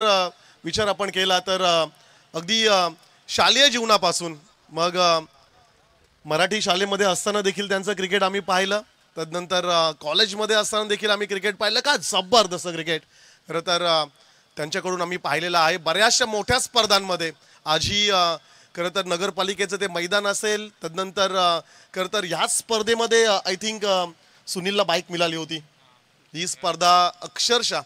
विचार आपण केला तर अगदी शालेय जीवनापासून मग मराठी शाळेमध्ये असताना देखील त्यांचं क्रिकेट आम्ही पाहिलं. तदनंतर कॉलेजमध्ये असताना देखील आम्ही क्रिकेट पाहिलं. का जबरदस्त क्रिकेट खरं तर त्यांच्याकडून आम्ही पाहिलेलं आहे बऱ्याचशा मोठ्या स्पर्धांमध्ये. आजही खरं तर नगरपालिकेचं ते मैदान असेल, तदनंतर खरं तर ह्याच स्पर्धेमध्ये आय थिंक सुनीलला बाईक मिळाली होती. ही स्पर्धा अक्षरशः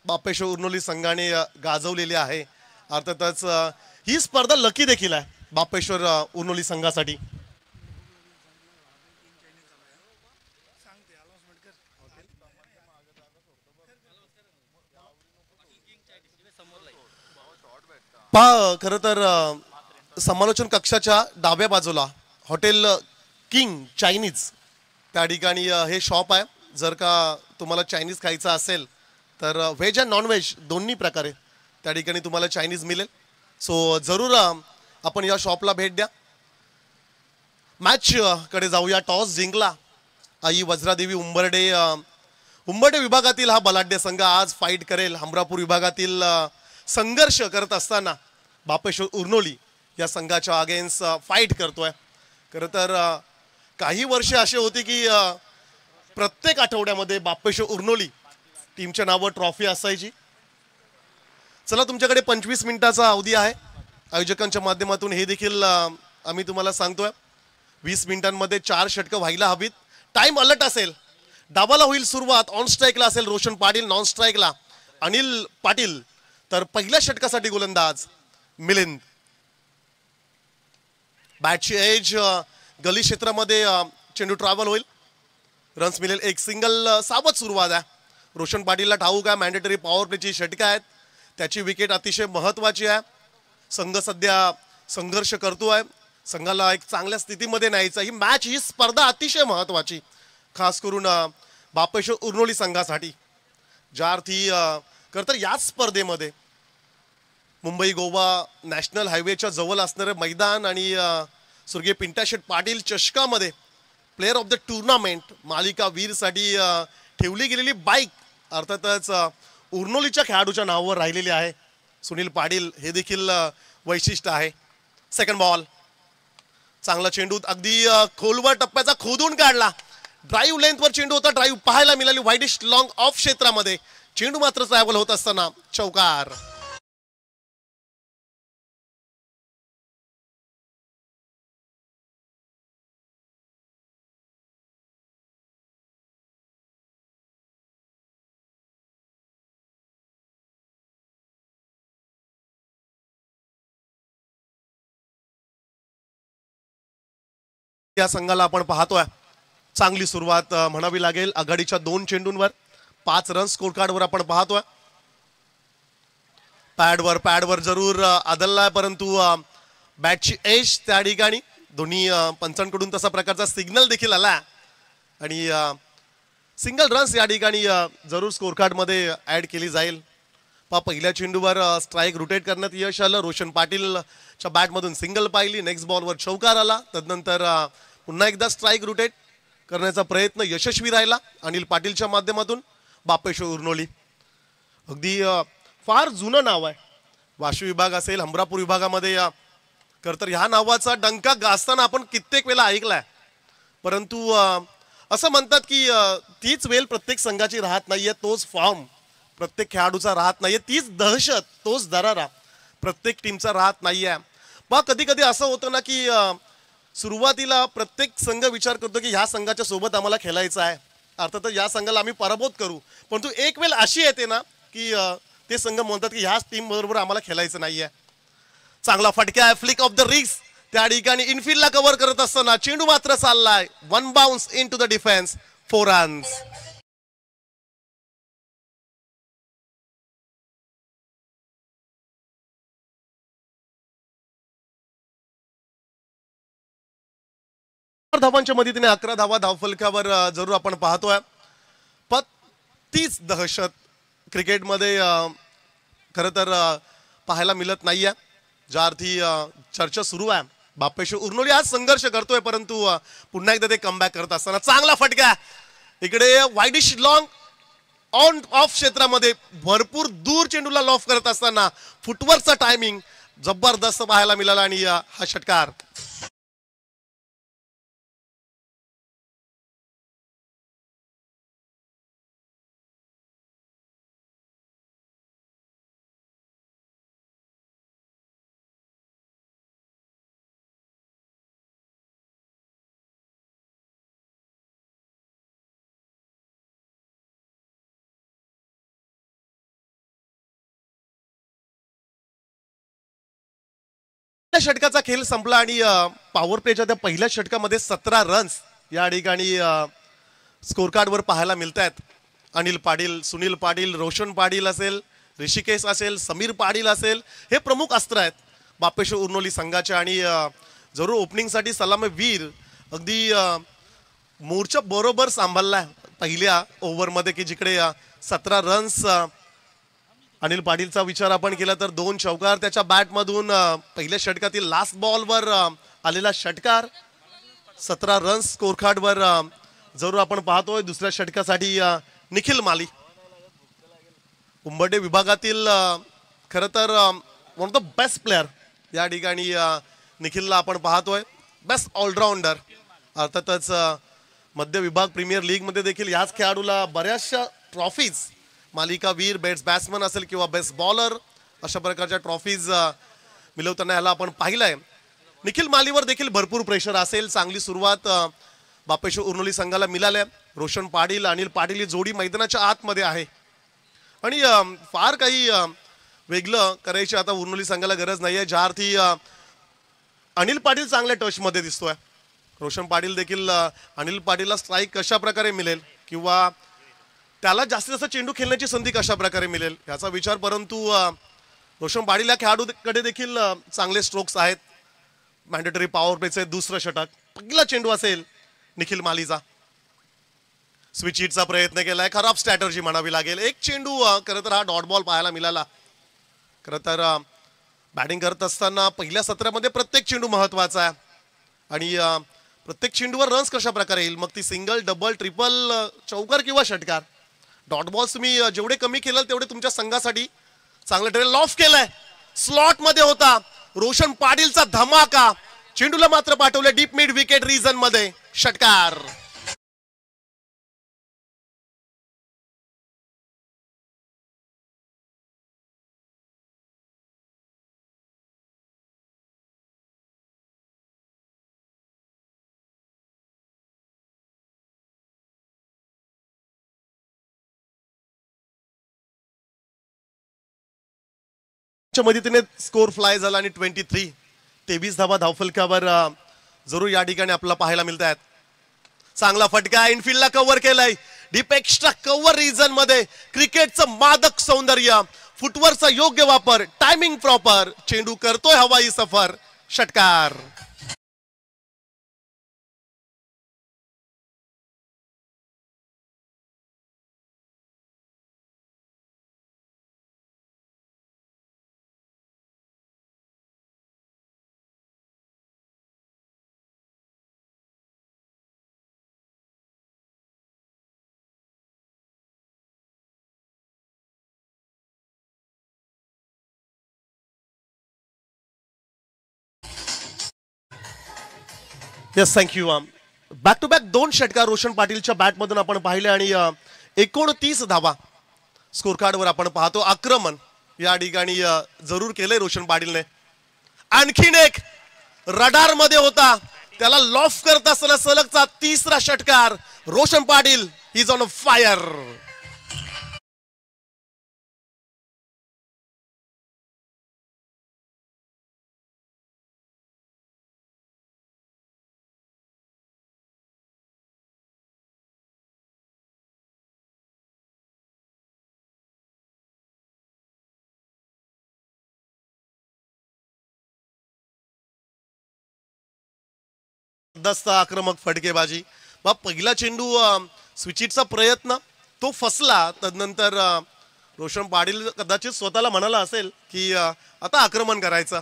बापेश्वर उर्नोली संघाने गाजवलेली आहे. अर्थातच ही स्पर्धा लकी देखील आहे बापेश्वर उर्नोली संघासाठी. पहा खरं तर समालोचन कक्षाच्या डाव्या बाजूला हॉटेल किंग चायनीज त्या ठिकाणी हे शॉप आहे. जर का तुम्हाला चायनीज खायचं असेल तर व्हेज अँड नॉन व्हेज दोन्ही प्रकारे त्या ठिकाणी तुम्हाला चायनीज मिळेल. सो जरूर आपण या शॉपला भेट द्या. मॅच कडे जाऊया. टॉस जिंकला आई वज्रादेवी उंबरडे. उंबरडे विभागातील हा बलाढ्य संघ आज फाईट करेल. हमरापूर विभागातील संघर्ष करत असताना बापेश्वर उर्नोली या संघाच्या अगेन्स्ट फाईट करतोय. खरं तर काही वर्षे असे होते की प्रत्येक आठवड्यामध्ये बापेश्वर उर्नोली टीमच्या नावावर ट्रॉफी असायची. चला तुमच्याकडे 25 मिनिटाचा अवधी आहे. आयोजकांच्या माध्यमातून हे देखील आम्ही तुम्हाला सांगतोय 20 मिनिटांमध्ये 4 षटकं व्हायला हवीत. टाइम अलर्ट असेल. डावाला होईल सुरुवात. ऑन स्ट्राईकला असेल रोशन पाटील, नॉन स्ट्राईकला अनिल पाटील, तर पहिल्या षटकासाठी गोलंदाज मिलिंद. बॅटची एज गली क्षेत्रामध्ये चेंडू ट्रॅव्हल होईल. रन्स मिळेल. एक सिंगल. सावध सुरुवात आहे. रोशन पाटीलला ठाऊक आहे मॅन्डेटरी पॉवर प्लेची षटकं आहेत. त्याची विकेट अतिशय महत्त्वाची आहे. संघ सध्या संघर्ष करतोय. संघाला एक चांगल्या स्थितीमध्ये न्यायचं. ही मॅच, ही स्पर्धा अतिशय महत्त्वाची खास करून बापेश्वर उर्नोली संघासाठी. ज्या अर्थी खरं तर याच स्पर्धेमध्ये मुंबई गोवा नॅशनल हायवेच्या जवळ असणारे मैदान आणि स्वर्गीय पिंटाशेठ पाटील चषकामध्ये प्लेअर ऑफ द टुर्नामेंट मालिका वीरसाठी ठेवली गेलेली बाईक अर्थातच उर्नोलीच्या खेळाडूच्या नावावर राहिलेली आहे. सुनील पाटील हे देखील वैशिष्ट्य आहे. Second ball. चांगला चेंडू अगदी खोलवर टप्प्याचा खोदून काढला. ड्राईव्ह लेंथवर चेंडू होता. ड्राईव्ह पाहायला मिळाली वाईडिश लॉंग ऑफ क्षेत्रामध्ये. चेंडू मात्र ट्रॅव्हल होत असताना चौकार. या संघाला आपण पाहतोय चांगली सुरुवात म्हणावी लागेल. आघाडीच्या 2 चेंडूंवर 5 रन स्कोर कार्डवर आपण पाहतोय. पॅडवर जरूर आदललाय परंतु बॅटची एज त्या ठिकाणी दोन्ही पंचांकडून तसा प्रकारचा सिग्नल देखील आला आणि सिंगल रन्स या ठिकाणी जरूर स्कोर कार्डमध्ये ऍड केली जाईल. पहिल्या चेंडूवर स्ट्राईक रोटेट करण्यात यश आलं. रोशन पाटीलच्या बॅटमधून सिंगल पाहिली. नेक्स्ट बॉलवर चौकार आला. तदनंतर पुन्हा एकदा स्ट्राईक रोटेट करण्याचा प्रयत्न यशस्वी राहिला अनिल पाटीलच्या माध्यमातून. बापेश्वर उर्नोली अगदी फार जुनं नाव आहे. वाशी विभाग असेल, हमरापूर विभागामध्ये खरं तर ह्या नावाचा डंका गाजताना आपण कित्येक वेळा ऐकलाय. परंतु असं म्हणतात की तीच वेळ प्रत्येक संघाची राहत नाहीये, तोच फॉर्म प्रत्येक खेळाडूचा राहत नाहीये, तीच दहशत, तोच दरारा प्रत्येक टीमचा राहत नाहीये. पण कधी कधी असं होतं ना की सुरुवातीला प्रत्येक संघ विचार करतो की ह्या संघाच्या सोबत आम्हाला खेळायचं आहे. अर्थातच या संघाला आम्ही पराभूत करू. परंतु एक वेळ अशी येते ना की ते संघ म्हणतात की ह्याच टीम बरोबर आम्हाला खेळायचं नाहीये. चांगला फटका आहे. फ्लिक ऑफ द रिग्स त्या ठिकाणी इनफिल्डला कव्हर करत असताना चेंडू मात्र चाललाय. 1 bounce into the defence. 4 runs. धावांच्या मदतीने 11 धावा धावफलकावर जरूर आपण पाहतोय. पण तीच दहशत क्रिकेटमध्ये खरं तर पाहायला मिळत नाहीये. ज्या अर्थी चर्चा सुरू आहे. बापेश्वर उर्नोली आज संघर्ष करतोय परंतु पुन्हा एकदा ते कमबॅक करत असताना चांगला फटका. इकडे वाईडिश लॉंग ऑन ऑफ क्षेत्रामध्ये भरपूर दूर चेंडूला लॉफ करत असताना फुटवर्कचा टायमिंग जबरदस्त पाहायला मिळाला आणि हा षटकार. षटकाचा खेळ संपला आणि पॉवर प्लेच्या त्या पहिल्या षटकामध्ये 17 रन्स या ठिकाणी स्कोर कार्डवर पाहायला मिळत आहेत. अनिल पाटील, सुनील पाटील, रोशन पाटील असेल, ऋषिकेश असेल, समीर पाटील असेल, हे प्रमुख अस्त्र आहेत बापेश्वर उर्नोली संघाचे. आणि जरूर ओपनिंगसाठी सलामीवीर अगदी मोर्चा बरोबर सांभाळला पहिल्या ओव्हरमध्ये की जिकडे 17 रन्स. अनिल पाटीलचा विचार आपण केला तर 2 चौकार त्याच्या बॅटमधून पहिल्या षटकातील लास्ट बॉलवर आलेला षटकार. 17 रन्स स्कोर कार्डवर जरूर आपण पाहतोय. दुसऱ्या षटकासाठी निखिल माली, उंबरठे विभागातील खरं तर one of the best player या ठिकाणी निखिलला आपण पाहतोय. Best allrounder. अर्थातच मध्य विभाग प्रीमियर लीग मध्ये देखील याच खेळाडूला बऱ्याचशा ट्रॉफीज, मालिका वीर, बेस्ट बॅट्समन असेल किंवा बेस्ट बॉलर, अशा प्रकारच्या ट्रॉफीज मिळवताना याला आपण पाहिलंय. निखिल मालीवर देखील भरपूर प्रेशर असेल. चांगली सुरुवात बापेश्वर उर्नोली संघाला मिळाल्या. रोशन पाटील, अनिल पाटील ही जोडी मैदानाच्या आतमध्ये आहे आणि फार काही वेगळं करायची आता उर्नोली संघाला गरज नाहीये. ज्या अर्थी अनिल पाटील चांगल्या टचमध्ये दिसतोय. रोशन पाटील देखील अनिल पाटीलला स्ट्राईक कशा प्रकारे मिळेल किंवा त्याला जास्तीत जास्त चेंडू खेळण्याची संधी कशा प्रकारे मिळेल याचा विचार. परंतु रोशन पाटील या खेळाडूकडे देखील चांगले स्ट्रोक्स आहेत. मॅन्डेटरी पॉवर प्लेचे दुसरं षटक, पहिला चेंडू असेल निखिल मालीचा. स्विच हिटचा प्रयत्न केलाय, खराब स्ट्रॅटर्जी म्हणावी लागेल. एक चेंडू खरं तर हा डॉट बॉल पाहायला मिळाला. खरं तर बॅटिंग करत असताना पहिल्या सत्रामध्ये प्रत्येक चेंडू महत्वाचा आहे आणि प्रत्येक चेंडूवर रन्स कशा प्रकारे येईल, मग ती सिंगल, डबल, ट्रिपल, चौकार किंवा षटकार. डॉट बॉल्स तुम्ही जेवढे कमी केलं तेवढे तुमच्या संघासाठी चांगलं ठरेल. लॉफ केलाय, स्लॉट मध्ये होता रोशन पाटीलचा धमाका. चेंडूला मात्र पाठवले डीप मिड विकेट रिजन मध्ये, षटकार. मदतीने स्कोर फ्लाय झाला आणि 23 धावा धावफलकावर जरूर या ठिकाणी आपल्याला पाहायला मिळत आहेत. चांगला फटका इनफिल्डला कव्हर केलाय. डीप एक्स्ट्रा कव्हर रिजन मध्ये क्रिकेटचं मादक सौंदर्य, फुटवर्कचा योग्य वापर, टायमिंग प्रॉपर. चेंडू करतोय हवाई सफर, षटकार. Yes, thank you. Back to back 2 षटकार रोशन पाटीलच्या बॅटमधून आपण पाहिले आणि 29 धावा स्कोर कार्डवर आपण पाहतो. आक्रमण या ठिकाणी जरूर केलंय रोशन पाटीलने. आणखीन एक रडार मध्ये होता, त्याला लॉफ करत असताना सलगचा 3रा षटकार. Roshan Patil is on fire. दस्त आक्रमक फटकेबाजी. मग पहिला चेंडू स्विचिटचा प्रयत्न तो फसला. तदनंतर रोशन पाटील कदाचित स्वतःला म्हणाला असेल की आता आक्रमण करायचं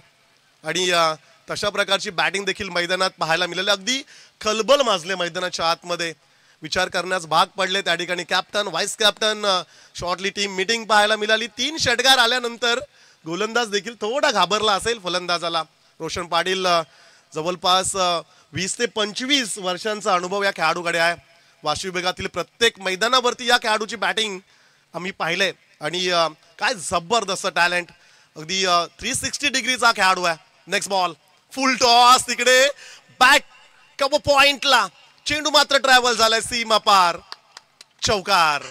आणि तशा प्रकारची बॅटिंग देखील मैदानात पाहायला मिळाली. अगदी खलबल माजले मैदानाच्या आतमध्ये. विचार करण्यास भाग पडले. त्या ठिकाणी captain vice captain shortly team meeting पाहायला मिळाली. 3 षटकार आल्यानंतर गोलंदाज देखील थोडा घाबरला असेल फलंदाजाला. रोशन पाटील जवळपास 20 ते 25 वर्षांचा अनुभव या खेळाडूकडे आहे. वाशी विभागातील प्रत्येक मैदानावरती या खेळाडूची बॅटिंग आम्ही पाहिले आणि काय जबरदस्त टॅलेंट. अगदी 360 डिग्रीचा खेळाडू आहे. नेक्स्ट बॉल फुल टॉस तिकडे बॅट कम पॉइंटला चेंडू मात्र ट्रॅव्हल झालाय सीमा पार. चौकार.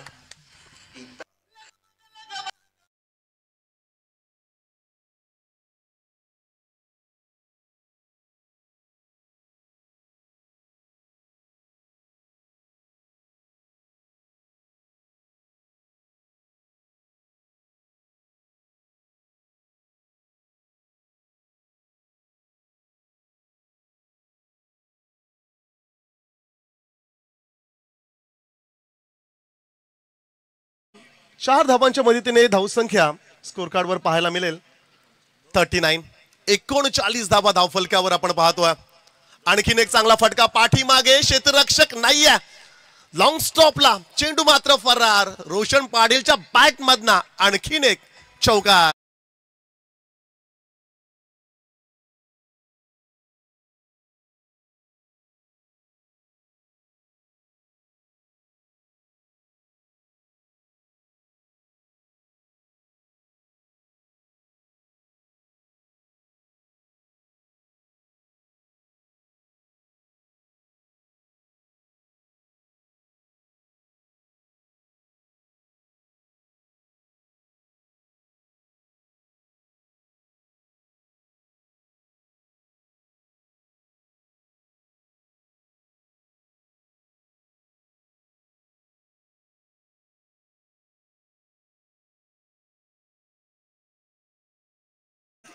चार धावांच्या मदतीने धावसंख्या स्कोर कार्डवर पाहायला मिळेल 39. 39 धावा धावफलकावर आपण पाहतोय. आणखीन एक चांगला फटका पाठीमागे क्षेत्ररक्षक नाहीये. लॉंग स्टॉपला चेंडू मात्र फरार. रोशन पाटीलच्या बॅट मधना आणखीन एक चौकार.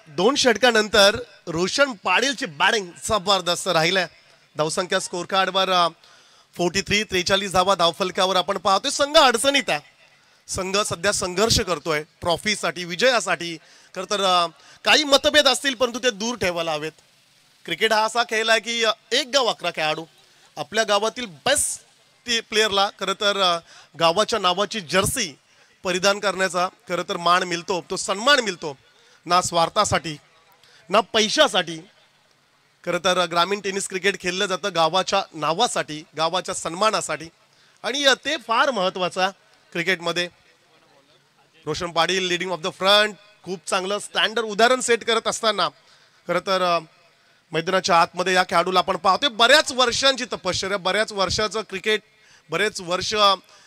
दोन षटकानंतर रोशन पाटीलची बॅटिंग जबरदस्त राहिल्या. धावसंख्या स्कोर कार्डवर 43 धावा धावफलकावर आपण पाहतोय. संघ अडचणीत आहे. संघ सध्या संघर्ष करतोय ट्रॉफीसाठी विजयासाठी. खरं तर काही मतभेद असतील परंतु ते दूर ठेवायला हवेत. क्रिकेट हा असा खेळ आहे की एक गाव 11 खेळाडू. आपल्या गावातील बेस्ट प्लेयरला खरं तर गावाच्या नावाची जर्सी परिधान करण्याचा खरं तर मान मिळतो. तो सन्मान मिळतो. ना स्वार्थासाठी ना पैशासाठी. खरं तर ग्रामीण टेनिस क्रिकेट खेळलं जातं गावाच्या नावासाठी गावाच्या सन्मानासाठी आणि ते फार महत्त्वाचं आहे क्रिकेटमध्ये. Roshan Patil leading of the front खूप चांगलं स्टँडर्ड उदाहरण सेट करत असताना खरं तर मैदानाच्या आतमध्ये या खेळाडूला आपण पाहतोय. बऱ्याच वर्षांची तपश्चर्या बऱ्याच वर्षाचं क्रिकेट बरेच वर्ष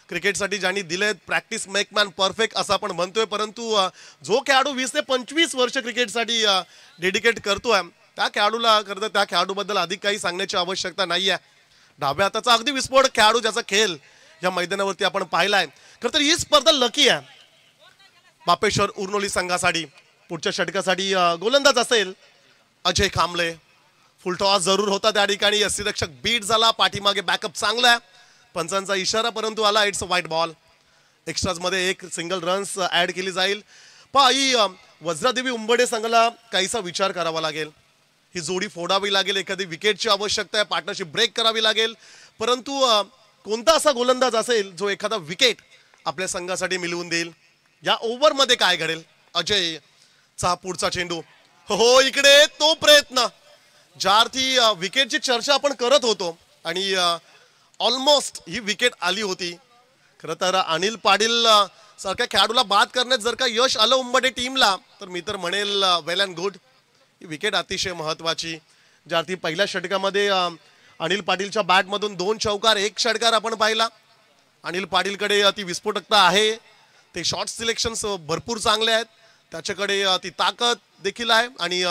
क्रिकेटसाठी ज्यांनी दिलेत. प्रॅक्टिस मेक मॅन परफेक्ट असं आपण म्हणतोय परंतु जो खेळाडू 20 ते 25 वर्ष क्रिकेटसाठी डेडिकेट करतोय त्या खेळाडूला खरं तर त्या खेळाडूबद्दल अधिक काही सांगण्याची आवश्यकता नाही आहे. डाव्या हाताचा अगदी विस्फोट खेळाडू ज्याचा खेळ या मैदानावरती आपण पाहिलाय. खरं तर ही स्पर्धा लकी आहे बापेश्वर उर्नोली संघासाठी. पुढच्या षटकासाठी गोलंदाज असेल अजय कांबळे. फुल टॉस जरूर होता त्या ठिकाणी. यष्टीरक्षक बीट झाला. पाठीमागे बॅकअप चांगला आहे. पंचांचा इशारा परंतु आला. It's a white ball. Extras मध्ये एक सिंगल रन्स ऍड केली जाईल. ही वज्रादेवी उंबडे संघाला काहीसा विचार करावा लागेल. ही जोडी फोडावी लागेल. एखादी विकेटची आवश्यकता आहे. पार्टनरशिप ब्रेक करावी लागेल. परंतु कोणता असा गोलंदाज असेल जो एखादा विकेट आपल्या संघासाठी मिळवून देईल. या ओव्हरमध्ये काय घडेल. अजयचा पुढचा चेंडू. हो इकडे तो प्रयत्न ज्यार्थी विकेटची चर्चा आपण करत होतो आणि ऑलमोस्ट ही विकेट आली होती. खरं तर अनिल पाटील सारख्या खेळाडूला बाद करण्यात जर का यश आलं उंबडे टीमला तर मी तर म्हणेल वेल अँड गुड. ही विकेट अतिशय महत्वाची. ज्यार्थी पहिल्या षटकामध्ये अनिल पाटीलच्या बॅटमधून 2 चौकार 1 षटकार आपण पाहिला. अनिल पाटीलकडे ती विस्फोटकता आहे. ते शॉट सिलेक्शन्स भरपूर चांगले आहेत. त्याच्याकडे ती ताकद देखील आहे आणि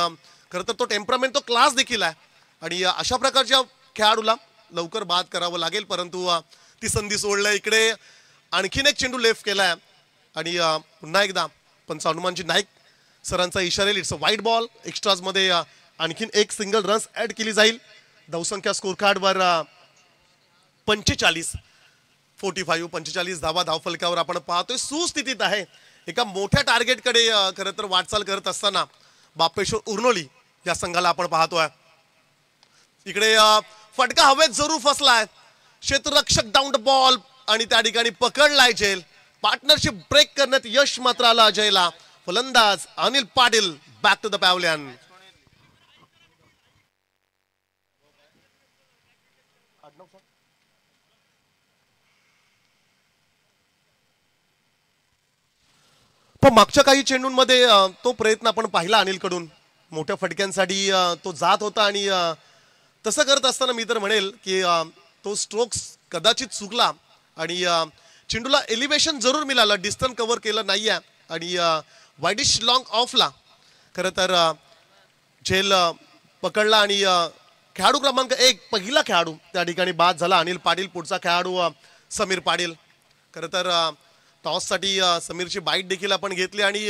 खरं तर तो टेम्परामेंट तो क्लास देखील आहे आणि अशा प्रकारच्या खेळाडूला लवकर बाद करावं लागेल परंतु ती संधी सोडल्या. इकडे आणखीन एक चेंडू लेफ्ट केलाय आणि पुन्हा एकदा पंच हनुमानजी नाईक सरांचा इशारा. It's a white ball. Extras मध्ये आणखीन एक सिंगल रन्स ऍड केली जाईल. धावसंख्या स्कोर कार्डवर 45 धावा धावफलकावर आपण पाहतोय. सुस्थितीत आहे. एका मोठ्या टार्गेटकडे खरं तर वाटचाल करत असताना बापेश्वर उर्नोली या संघाला आपण पाहतोय. इकडे फटका हवेत जरूर फसलाय. क्षेत्ररक्षक डाऊन द बॉल आणि त्या ठिकाणी पकडलाय झेल. पार्टनरशिप ब्रेक करण्यात यश मात्र आलं अजयला. फलंदाज Anil Patil back to the pavilion. पण मागच्या काही चेंडूंमध्ये तो प्रयत्न आपण पाहिला अनिलकडून. मोठ्या फटक्यांसाठी तो जात होता आणि तसं करत असताना मी तर म्हणेल की तो स्ट्रोक्स कदाचित चुकला आणि चेंडूला एलिव्हेशन जरूर मिळालं. डिस्टन्स कव्हर केलं नाहीये आणि वाईडिश लॉंग ऑफला खरं तर झेल पकडला आणि खेळाडू क्रमांक 1 पहिला खेळाडू त्या ठिकाणी बाद झाला अनिल पाटील. पुढचा खेळाडू समीर पाटील. खरं तर टॉससाठी समीरची बाईट देखील आपण घेतली आणि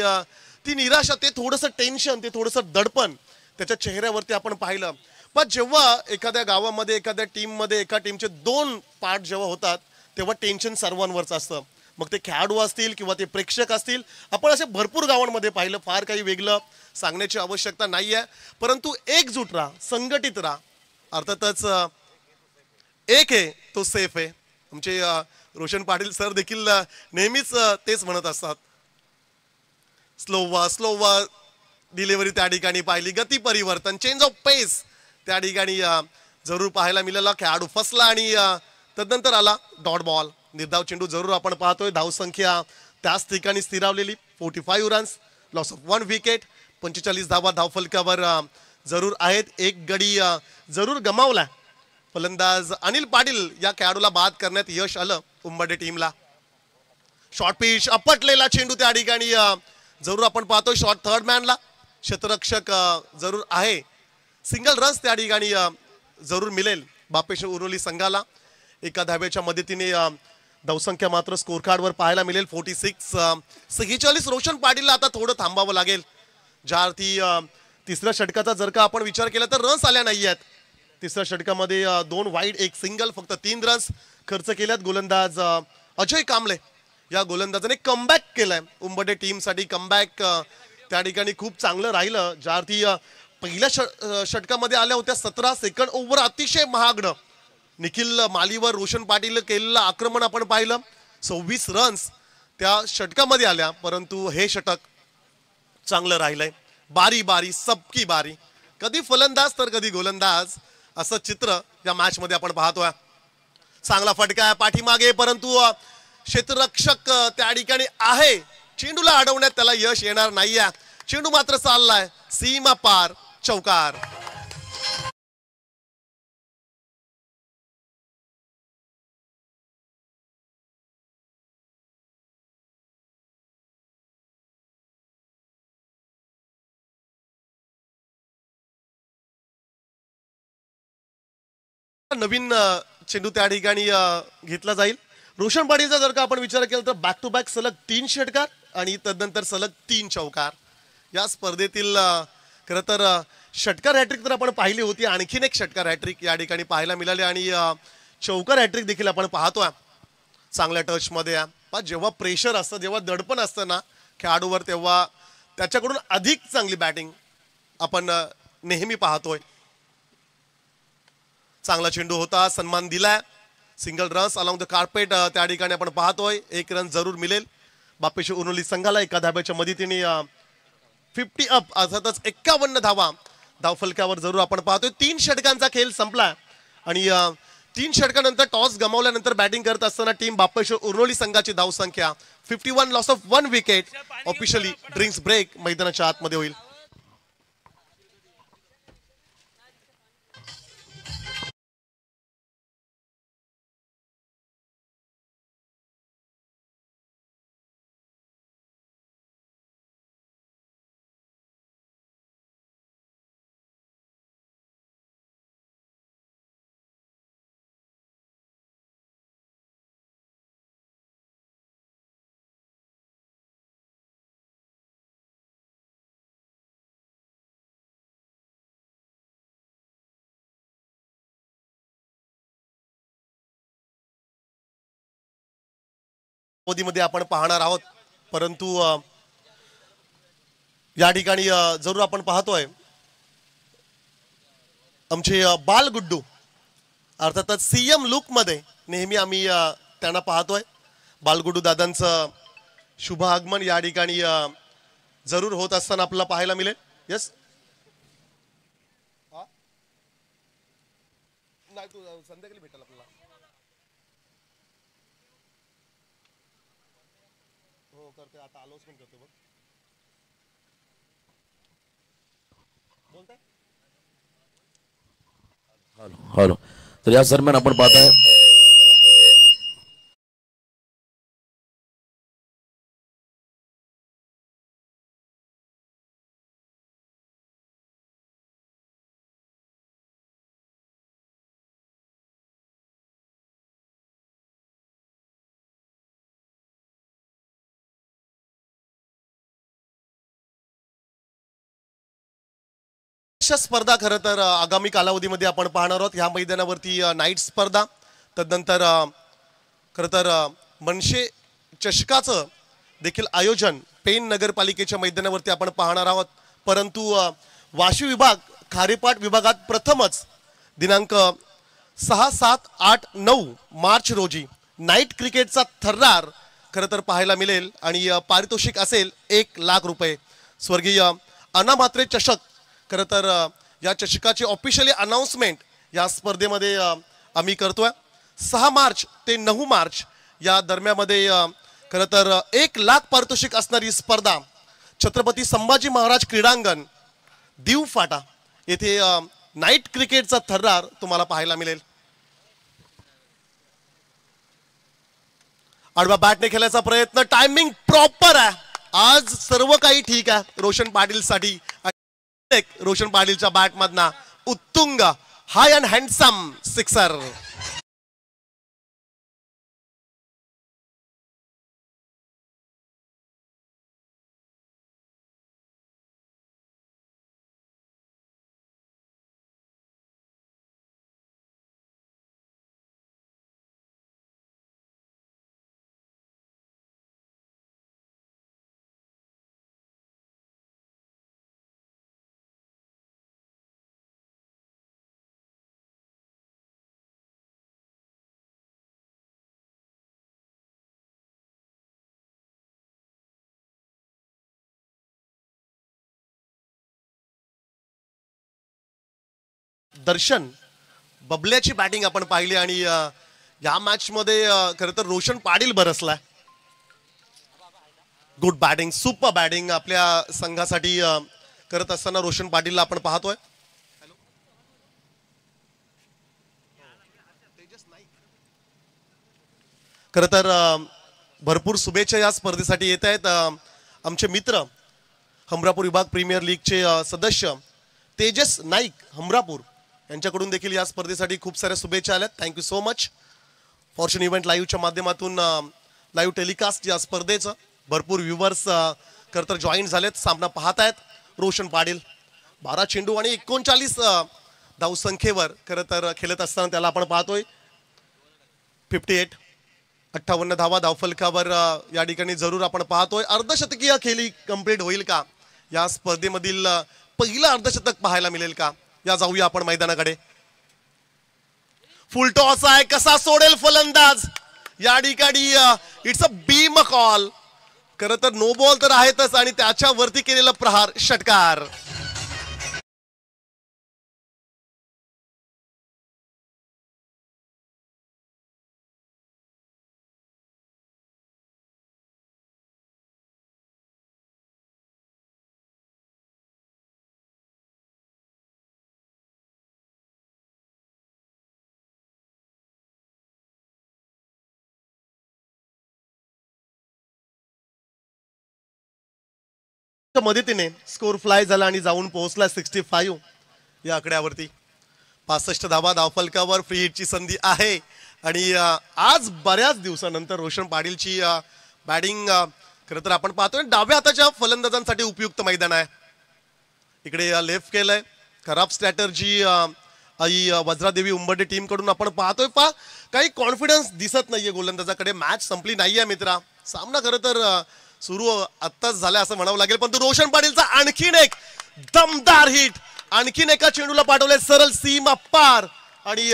ती निराशा, ते थोडंसं टेन्शन, ते थोडंसं दडपण त्याच्या चेहऱ्यावरती आपण पाहिलं. पण जेव्हा एखाद्या गावामध्ये, एखाद्या टीममध्ये, एका टीमचे 2 पार्ट जेव्हा होतात तेव्हा टेन्शन सर्वांवरच असतं. मग ते खेळाडू असतील किंवा ते प्रेक्षक असतील. आपण असे भरपूर गावांमध्ये पाहिलं. फार काही वेगळं सांगण्याची आवश्यकता नाही आहे, परंतु एकजूट राहा, संघटित राहा. अर्थातच एक आहे तो सेफ आहे. आमचे रोशन पाटील सर देखील नेहमीच तेच म्हणत असतात. स्लो डिलिव्हरी त्या ठिकाणी पाहिली, गती परिवर्तन, चेंज ऑफ पेस त्या ठिकाणी जरूर पाहायला मिळाला. खेळाडू फसला आणि तदनंतर आला डॉट बॉल. निर्धाव चेंडू जरूर आपण पाहतोय. धावसंख्या त्याच ठिकाणी स्थिरावलेली 45 रन्स, लॉस ऑफ 1 विकेट, 45 धावा धावफलकावर जरूर आहेत. एक गडी जरूर गमावला. फलंदाज अनिल पाटील या खेळाडूला बाद करण्यात यश आलं उंबरडे टीमला. शॉर्ट पिच, आपटलेला चेंडू त्या ठिकाणी जरूर आपण पाहतोय. शॉर्ट थर्ड मॅनला क्षेत्ररक्षक जरूर आहे. सिंगल रन्स त्या ठिकाणी जरूर मिळेल बापेश्वर उरोली संघाला. एका धाब्याच्या मदतीने धावसंख्या मात्र स्कोर कार्डवर पाहायला मिळेल 46. रोशन पाटीलला आता थोडं थांबावं लागेल. ज्या अर्थी तिसऱ्या षटकाचा जर का आपण विचार केला तर रन्स आल्या नाही आहेत. तिसऱ्या षटकामध्ये 2 वाईड 1 सिंगल, फक्त 3 रन्स खर्च केल्यात. गोलंदाज अजय कांबळे या गोलंदाजाने कमबॅक केलाय उंबरडे टीमसाठी. कमबॅक त्या ठिकाणी खूप चांगलं राहिलं. ज्या अर्थी पहिल्या षटकामध्ये आल्या होत्या 17 सेकंड ओव्हर अतिशय महागडं. निखिल मालीवर रोशन पाटील केलेलं आक्रमण आपण पाहिलं. 26 रन्स त्या षटकामध्ये आल्या, परंतु हे षटक चांगलं राहिलंय. बारी सबकी बारी, कधी फलंदाज तर कधी गोलंदाज, असं चित्र या मॅच मध्ये आपण पाहतोय. चांगला फटका आहे पाठीमागे, परंतु क्षेत्ररक्षक त्या ठिकाणी आहे. चेंडूला अडवण्यात त्याला यश येणार नाहीये. चेंडू मात्र चाललाय सीमा पार, चौकार. नवीन चेंडू त्या ठिकाणी घेतला जाईल. रोशन पाटीलचा जर का आपण विचार केला तर बॅक टू बॅक सलग 3 षटकार आणि तदनंतर सलग 3 चौकार. या स्पर्धेतील खरं तर षटकार हॅट्रिक तर आपण पाहिली होती. आणखीन एक षटकार हॅट्रिक या ठिकाणी पाहायला मिळाली आणि चौकार हॅट्रिक देखील आपण पाहतोय. चांगल्या टचमध्ये पण जेव्हा प्रेशर असतं, जेव्हा दडपण असतं ना खेळाडूवर, तेव्हा त्याच्याकडून अधिक चांगली बॅटिंग आपण नेहमी पाहतोय. चांगला चेंडू होता, सन्मान दिलाय. Single runs along the carpet त्या ठिकाणी आपण पाहतोय. 1 रन जरूर मिळेल बापेश्वर उरोली संघाला. एका धाब्याच्या मदतीने 50 अप, अर्थातच 51 धावा धावफलकावर जरूर आपण पाहतोय. 3 षटकांचा खेळ संपला आणि 3 षटकानंतर टॉस गमावल्यानंतर बॅटिंग करत असताना टीम बापेश्वर उरोली संघाची धावसंख्या 51, loss of 1 wicket. Officially drinks break मैदानाच्या आतमध्ये होईल. मध्ये आपण पाहणार आहोत, परंतु या ठिकाणी जरूर आपण पाहतोय आमचे बाल गुड्डू अर्थातच सीएम लुक मध्ये नेहमी आम्ही त्यांना पाहतोय. बालगुडू दादांचं शुभ आगमन या ठिकाणी जरूर होत असताना आपल्याला पाहायला मिळेल. यस नाही तू संध्याकाळी भेटेल आपल्याला. हो करते आता आलोच पण करते बघ बोलताय. हॅलो. तर या दरम्यान आपण पाहताय स्पर्धा खरं तर आगामी कालावधीमध्ये आपण पाहणार आहोत. ह्या मैदानावरती नाईट स्पर्धा, तदनंतर खरं तर मनशे चषकाचं देखील आयोजन पेन नगरपालिकेच्या मैदानावरती आपण पाहणार आहोत. परंतु वाशी विभाग खारेपाट विभागात प्रथमच दिनांक 6, 7, 8, 9 मार्च रोजी नाईट क्रिकेटचा थर्रार खरं तर पाहायला मिळेल आणि पारितोषिक असेल 1 लाख रुपये. स्वर्गीय अण्णा म्हात्रे चषक खरं तर या चषकाची ऑफिशियली अनाउन्समेंट या स्पर्धेमध्ये आम्ही करतोय. 6 मार्च ते 9 मार्च या दरम्यामध्ये खरं तर 1 लाख पारितोषिक असणारी स्पर्धा छत्रपती संभाजी महाराज क्रीडांगण दीव फाटा येथे नाईट क्रिकेटचा थर्रार तुम्हाला पाहायला मिळेल. आडवा बॅटने खेळायचा प्रयत्न, टायमिंग प्रॉपर आहे. आज सर्व काही ठीक आहे रोशन पाटील साठी. रोशन पाटीलच्या बॅट मधना उत्तुंग high and handsome sixer. Darshan बबल्याची बॅटिंग आपण पाहिली आणि या मॅच मध्ये खरं तर रोशन पाटील बरसलाय. गुड बॅटिंग, सुपर बॅटिंग आपल्या संघासाठी करत असताना रोशन पाटीलला आपण पाहतोय. खरं तर भरपूर शुभेच्छा या स्पर्धेसाठी येत आहेत. आमचे मित्र हमरापूर विभाग प्रीमियर लीगचे सदस्य तेजस नाईक हमरापूर यांच्याकडून देखील या स्पर्धेसाठी खूप साऱ्या शुभेच्छा आल्यात. Thank you so much. Fortune event लाईव्हच्या माध्यमातून लाईव्ह टेलिकास्ट या स्पर्धेचं भरपूर व्ह्युअर्स खरं तर जॉईन झालेत, सामना पाहतायत. रोशन पाटील 12 चेंडू आणि 39 धावसंख्येवर खरं तर खेळत असताना त्याला आपण पाहतोय. 58 58 धावा धावफलकावर या ठिकाणी जरूर आपण पाहतोय. अर्धशतकीय खेळी कंप्लीट होईल का, या स्पर्धेमधील पहिलं अर्धशतक पाहायला मिळेल का, या जाऊया आपण मैदानाकडे. फुल टॉस आहे, कसा सोडेल फलंदाज या ठिकाणी. It's a beam call. खरं तर नो बॉल तर आहेतच आणि त्याच्यावरती केलेला प्रहार षटकार. मदतीने स्कोर फ्लाय झाला आणि जाऊन पोहोचला 65 या आकड्यावरती. 65 धावा धावफलकावर फ्री हिटची संधी आहे आणि आज बऱ्याच दिवसानंतर रोशन पाटीलची बॅटिंग खरं तर आपण पाहतोय. डाव्या हाताच्या फलंदाजांसाठी उपयुक्त मैदान आहे. इकडे लेफ्ट केलंय, खराब स्ट्रॅटर्जी आई वज्रादेवी उंबर्डे टीम कडून आपण पाहतोय. काही कॉन्फिडन्स दिसत नाहीये गोलंदाजाकडे. मॅच संपली नाहीये मित्रा, सामना खरं तर सुरू आत्ताच झाला असं म्हणावं लागेल. पण रोशन पाटीलचा आणखीन एक दमदार हिट, आणखीन एका चेंडूला पाठवले सरळ सीमा पार आणि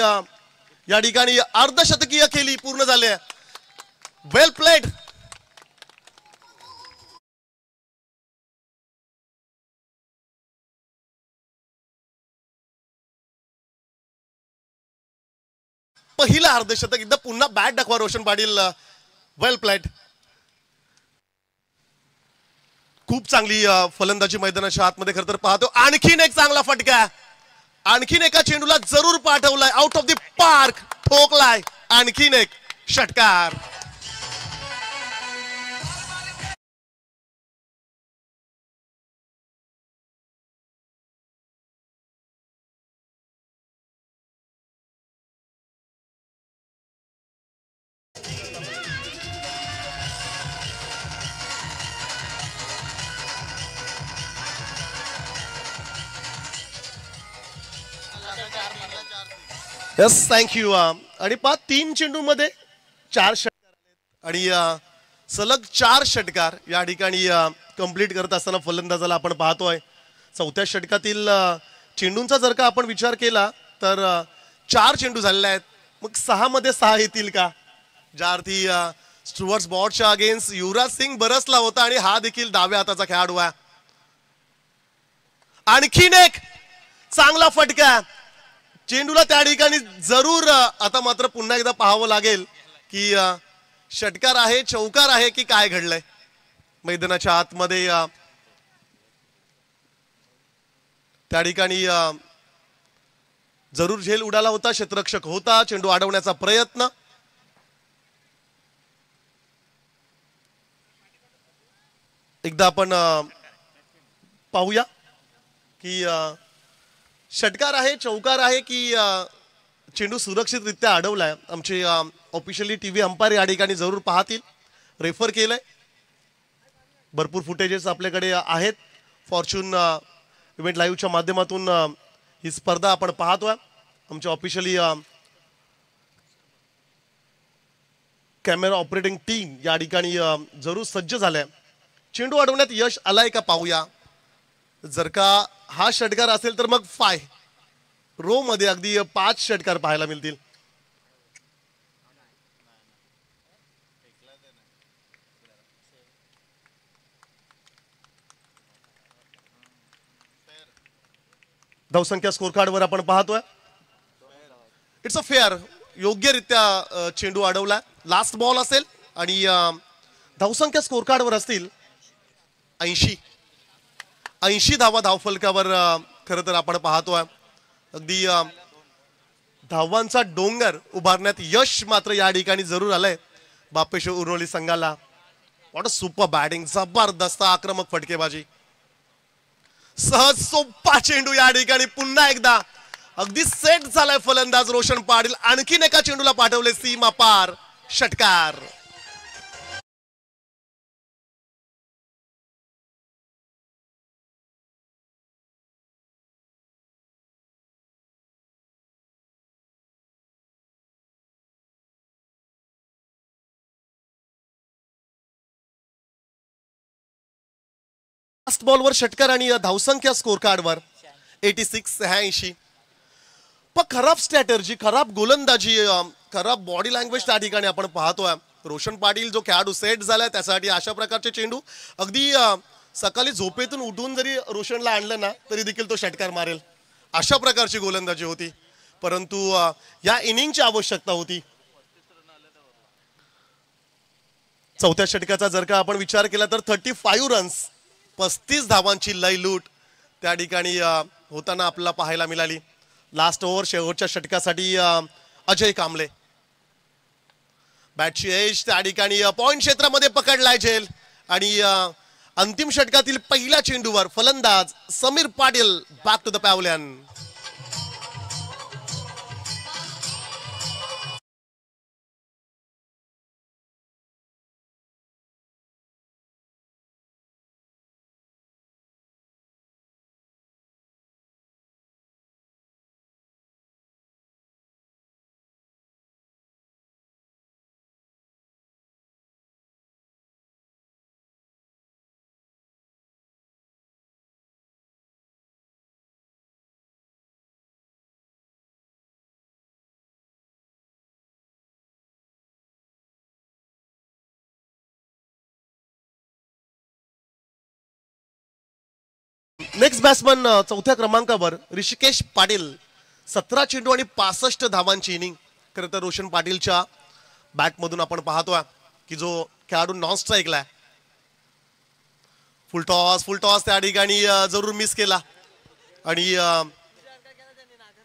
या ठिकाणी अर्धशतकीय खेळी पूर्ण झाले. वेल प्लेड. पहिला अर्धशतक एकदा पुन्हा बॅट दाखवा रोशन पाटील. वेल प्लेड. खूप चांगली फलंदाजी मैदानाच्या आतमध्ये खरं तर पाहतो. आणखीन एक चांगला फटका. आणखीन एका चेंडूला जरूर पाठवलाय आउट ऑफ द पार्क. ठोकलाय आणखीन एक षटकार. Yes thank you. आणि पहा 3 चेंडूमध्ये 4 षटकार आणि सलग 4 षटकार या ठिकाणी कंप्लीट करत असताना फलंदाजाला आपण पाहतोय. चौथ्या षटकातील चेंडूंचा जर का आपण विचार केला तर 4 चेंडू झालेले आहेत. मग 6 मध्ये 6 येतील का? ज्या अर्थी स्टुअर्ट्स बॉर्डच्या अगेन्स्ट युवराज सिंग बरसला होता आणि हा देखील डाव्या हाताचा खेळाडू आहे. आणखीन एक चांगला फटका. चेंडूला त्या ठिकाणी जरूर आता मात्र पुन्हा एकदा पाहावं लागेल की षटकार आहे चौकार आहे की काय घडलंय मैदानाच्या आतमध्ये. त्या ठिकाणी जरूर झेल उडाला होता. क्षेत्ररक्षक होता. चेंडू अडवण्याचा प्रयत्न. एकदा आपण पाहूया की षटकार आहे चौकार आहे की चेंडू सुरक्षितरित्या अडवलाय. आमचे ऑफिशियली टीव्ही अंपायर या ठिकाणी जरूर पाहतील. रेफर केलंय. भरपूर फुटेजेस आपल्याकडे आहेत. फॉर्च्यून इव्हेंट लाईव्हच्या माध्यमातून ही स्पर्धा आपण पाहतोय. आमच्या ऑफिशियली कॅमेरा ऑपरेटिंग टीम या ठिकाणी जरूर सज्ज झालाय. चेंडू अडवण्यात यश आलाय का पाहूया. जर का हा षटकार असेल तर मग 5 रो मध्ये अगदी 5 षटकार पाहायला मिळतील. धावसंख्या स्कोर कार्डवर आपण पाहतोय. It's a fair. योग्यरित्या चेंडू अडवला. लास्ट बॉल असेल आणि धावसंख्या स्कोर कार्डवर असतील 80 धावा धावफलकावर खरं तर आपण पाहतोय. अगदी धावांचा डोंगर उभारण्यात यश मात्र या ठिकाणी जरूर आलंय बापेश्वर उर्नोली संघाला. What a super batting. जबरदस्त आक्रमक फटकेबाजी. सहज सोपा चेंडू या ठिकाणी पुन्हा एकदा अगदी सेट झालाय फलंदाज रोशन पाटील. आणखीन एका चेंडूला पाठवले सीमा पार. षटकार. लास्ट बॉलवर षटकार आणि धावसंख्या स्कोर कार्डवर 86. पण खराब स्ट्रॅटर्जी खराब गोलंदाजी खराब बॉडी लँग्वेज त्या ठिकाणी आपण पाहतोय. रोशन पाटील जो खेळाडू सेट झालाय त्यासाठी अशा प्रकारचे चेंडू अगदी सकाळी झोपेतून उठून जरी रोशनला आणलं ना तरी देखील तो षटकार मारेल अशा प्रकारची गोलंदाजी होती. परंतु या इनिंगची आवश्यकता होती. चौथ्या षटकाचा जर का आपण विचार केला तर 35 रन्स 35 धावांची लय लूट त्या ठिकाणी होताना आपल्याला पाहायला मिळाली. लास्ट ओव्हर शेवटच्या षटकासाठी अजय कांबळे. बॅटची एज त्या ठिकाणी पॉइंट क्षेत्रामध्ये पकडलाय झेल आणि अंतिम षटकातील पहिल्या चेंडूवर फलंदाज Sameer Patil back to the pavilion. Next batsman चौथ्या क्रमांकावर ऋषिकेश पाटील 17 चेंडू आणि 65 धावांची इनिंग. खरं तर रोशन पाटीलच्या बॅटमधून आपण पाहतोय की जो खेळाडू नॉन स्ट्राईकला आहे. फुल टॉस त्या ठिकाणी जरूर मिस केला आणि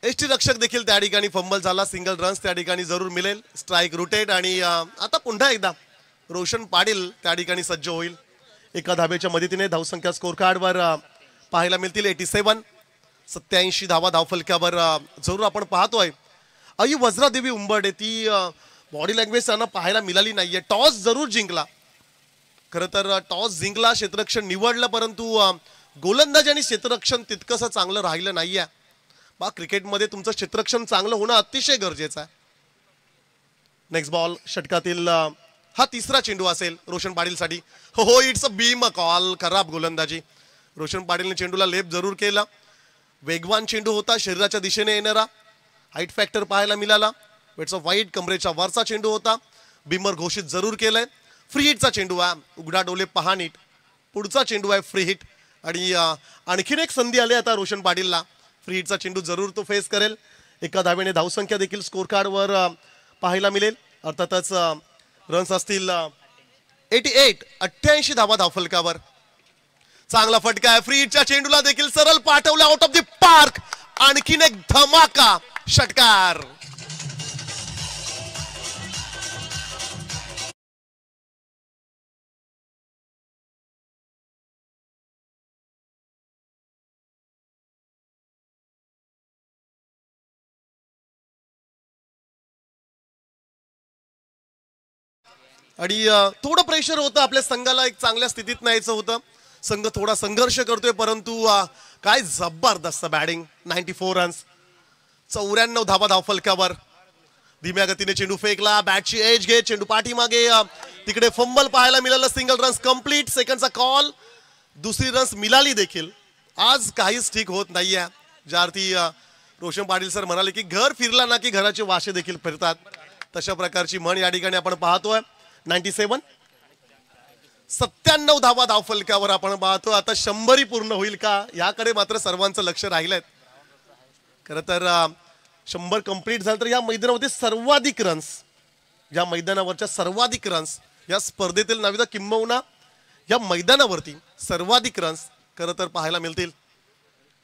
एसटी रक्षक देखील त्या ठिकाणी फंबल झाला. सिंगल रन्स त्या ठिकाणी जरूर मिळेल. स्ट्राईक रुटेड आणि आता पुन्हा एकदा रोशन पाटील त्या ठिकाणी सज्ज होईल. एका धाब्याच्या मदतीने धावसंख्या स्कोर कार्डवर पाहायला मिळतील 87 धावा धावफलक्यावर जरूर आपण पाहतोय. आई वज्रादेवी उंबरडे ती बॉडी लँग्वेज त्यांना पाहायला मिळाली नाहीये. टॉस जरूर जिंकला. खरं तर टॉस जिंकला, क्षेत्ररक्षण निवडलं, परंतु गोलंदाज आणि क्षेत्ररक्षण तितकंसं चांगलं राहिलं नाहीये. बा क्रिकेटमध्ये तुमचं क्षेत्ररक्षण चांगलं होणं अतिशय गरजेचं आहे. नेक्स्ट बॉल षटकातील हा तिसरा चेंडू असेल रोशन पाटीलसाठी. हो इट्स अ बीम कॉल. खराब गोलंदाजी. रोशन पाटीलने चेंडूला लेप जरूर केला. वेगवान चेंडू होता, शरीराच्या दिशेने येणारा. हाईट फॅक्टर पाहायला मिळाला. इट्स अ वाईट कमरेच्या वरचा चेंडू होता. बीमर घोषित जरूर केलंय. फ्री हिटचा चेंडू आहे. उघडा डोले पहा नीट. पुढचा चेंडू आहे फ्री हिट आणि आणखीन एक संधी आली आता रोशन पाटीलला. फ्री हिटचा चेंडू जरूर तो फेस करेल. एका धावेने धावसंख्या देखील स्कोर कार्डवर पाहायला मिळेल. अर्थातच रन्स असतील 88 धावा धावफलकावर. चांगला फटका आहे. फ्री हिटच्या चेंडूला देखील सरळ पाठवला आउट ऑफ द पार्क. आणखीन एक धमाका षटकार. आणि थोडं प्रेशर होतं आपल्या संघाला. एक चांगल्या स्थितीत न्यायचं होतं. संघ थोडा संघर्ष करतोय, परंतु काय जबरदस्त बॅटिंग. 94 रन्स, 94 धावा धावफलकावर. धीम्या गतीने चेंडू फेकला. बॅटची एज घे. चेंडू पाठीमागे. तिकडे फंबल पाहायला मिळालं. Single runs complete. सेकंडचा कॉल. दुसरी रन्स मिळाली देखील. आज काहीच ठीक होत नाहीये. ज्या अर्थी रोशन पाटील सर म्हणाले की घर फिरला ना की घराचे वाशे देखील फिरतात, तशा प्रकारची म्हण या ठिकाणी आपण पाहतोय. 97 धावा धावफलकावर आपण पाहतो. आता 100 पूर्ण होईल का याकडे मात्र सर्वांचं लक्ष राहिलंय. खरं तर 100 कंप्लीट झालं तर या मैदानामध्ये सर्वाधिक रन्स, या मैदानावरच्या सर्वाधिक रन्स या स्पर्धेतील नव्हे किंबहुना या मैदानावरती सर्वाधिक रन्स खरं तर पाहायला मिळतील.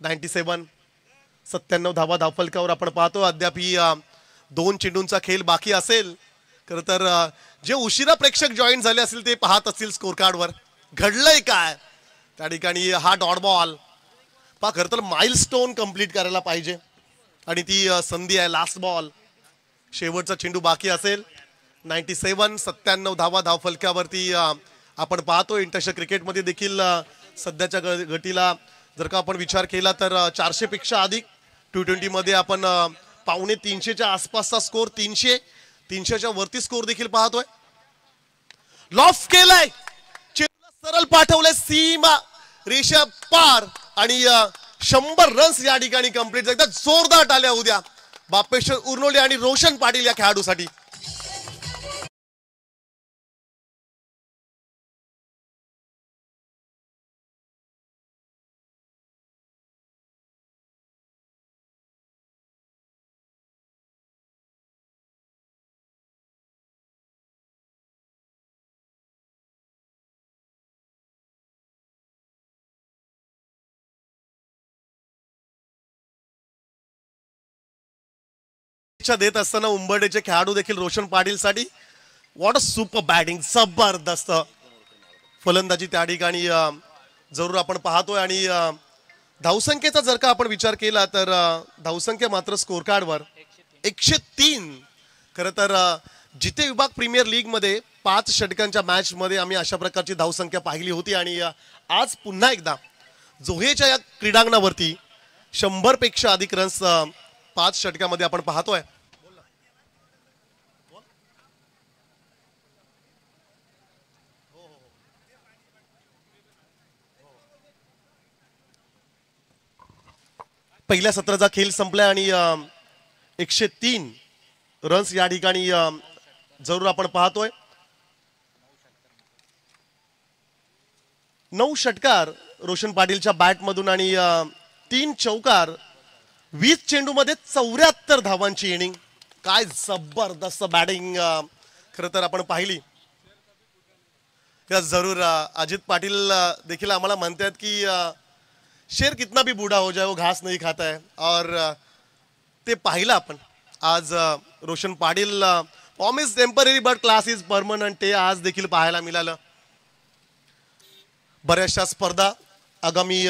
97 धावा धावफलकावर आपण पाहतो. अद्याप 2 चेंडूंचा खेळ बाकी असेल. खरं तर जे उशिरा प्रेक्षक जॉईन झाले असतील ते पाहत असतील स्कोर कार्डवर घडलंय काय त्या ठिकाणी. हा डॉट बॉल पहा. खरं तर माइलस्टोन कंप्लीट करायला पाहिजे आणि ती संधी आहे. लास्ट बॉल, शेवटचा चेंडू बाकी असेल. 97 धावा धावफलकावरती आपण पाहतो. इंटरनॅशनल क्रिकेटमध्ये देखील सध्याच्या गतीला जर का आपण विचार केला तर 400 पेक्षा अधिक. T20 मध्ये आपण 250 आसपासचा स्कोर, 300च्या वरती स्कोर देखील पाहतोय. लॉफ केलाय. चेंडूला सरळ पाठवलंय सीमा रेषा पार आणि 100 रन्स या ठिकाणी कंप्लीट. एकदा जोरदार टाळ्या उद्या बापेश्वर उर्नोले आणि रोशन पाटील या खेळाडूसाठी. देत असताना उंबरडेचे खेळाडू देखील रोशन पाटीलसाठी. What a super batting. जबरदस्त फलंदाजी त्या ठिकाणी जरूर आपण पाहतोय. आणि धावसंख्येचा जर का आपण विचार केला तर धावसंख्या मात्र स्कोर कार्डवर 103. खरं तर जिथे विभाग प्रीमियर लीग मध्ये 5 षटकांच्या मॅच मध्ये आम्ही अशा प्रकारची धावसंख्या पाहिली होती आणि आज पुन्हा एकदा जोहेच्या या क्रीडांगणावरती 100 पेक्षा अधिक रन्स 5 षटकामध्ये आपण पाहतोय. पहिल्या सत्राचा खेळ संपलाय आणि 103 रन्स या ठिकाणी जरूर आपण पाहतोय. 9 षटकार रोशन पाटीलच्या बॅटमधून आणि 3 चौकार 20 चेंडूमध्ये 74 धावांची इनिंग. काय जबरदस्त बॅटिंग खरं तर आपण पाहिली. या जरूर अजित पाटील देखील आम्हाला म्हणतात की शेर कितना भी बूढ़ा हो जाए वो घास नहीं खाता है. और ते पाहिलं आपण आज Roshan Patil form is temporary but class is permanent ते आज देखील पाहायला मिळालं. बऱ्याचशा स्पर्धा आगामी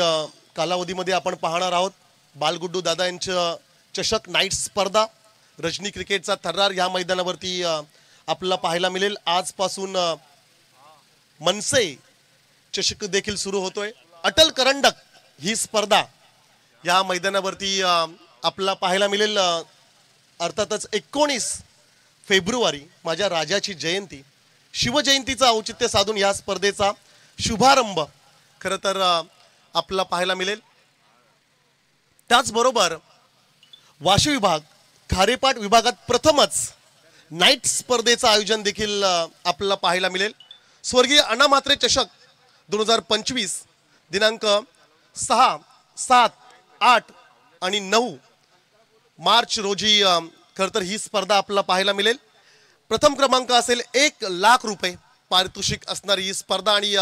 कालावधीमध्ये आपण पाहणार आहोत. बालगुड्डू दादा यांचं चषक नाईट स्पर्धा रजनी क्रिकेटचा थर्रार या मैदानावरती आपल्याला पाहायला मिळेल. आजपासून मनसे चषक देखील सुरू होतोय. अटल करंडक ही स्पर्धा या मैदानावरती आपल्याला पाहायला मिळेल. अर्थातच 19 फेब्रुवारी माझ्या राजाची जयंती शिवजयंतीचं औचित्य साधून या स्पर्धेचा शुभारंभ खरं तर आपल्याला पाहायला मिळेल. त्याचबरोबर वाशी विभाग खारेपाट विभागात प्रथमच नाईट स्पर्धेचं आयोजन देखील आपल्याला पाहायला मिळेल. स्वर्गीय अण्णा म्हात्रे चषक 2025 दिनांक 6, 7, 8 आणि 9 मार्च रोजी खरं तर ही स्पर्धा आपल्याला पाहायला मिळेल. प्रथम क्रमांक असेल 1 लाख रुपये पारितोषिक असणारी ही स्पर्धा आणि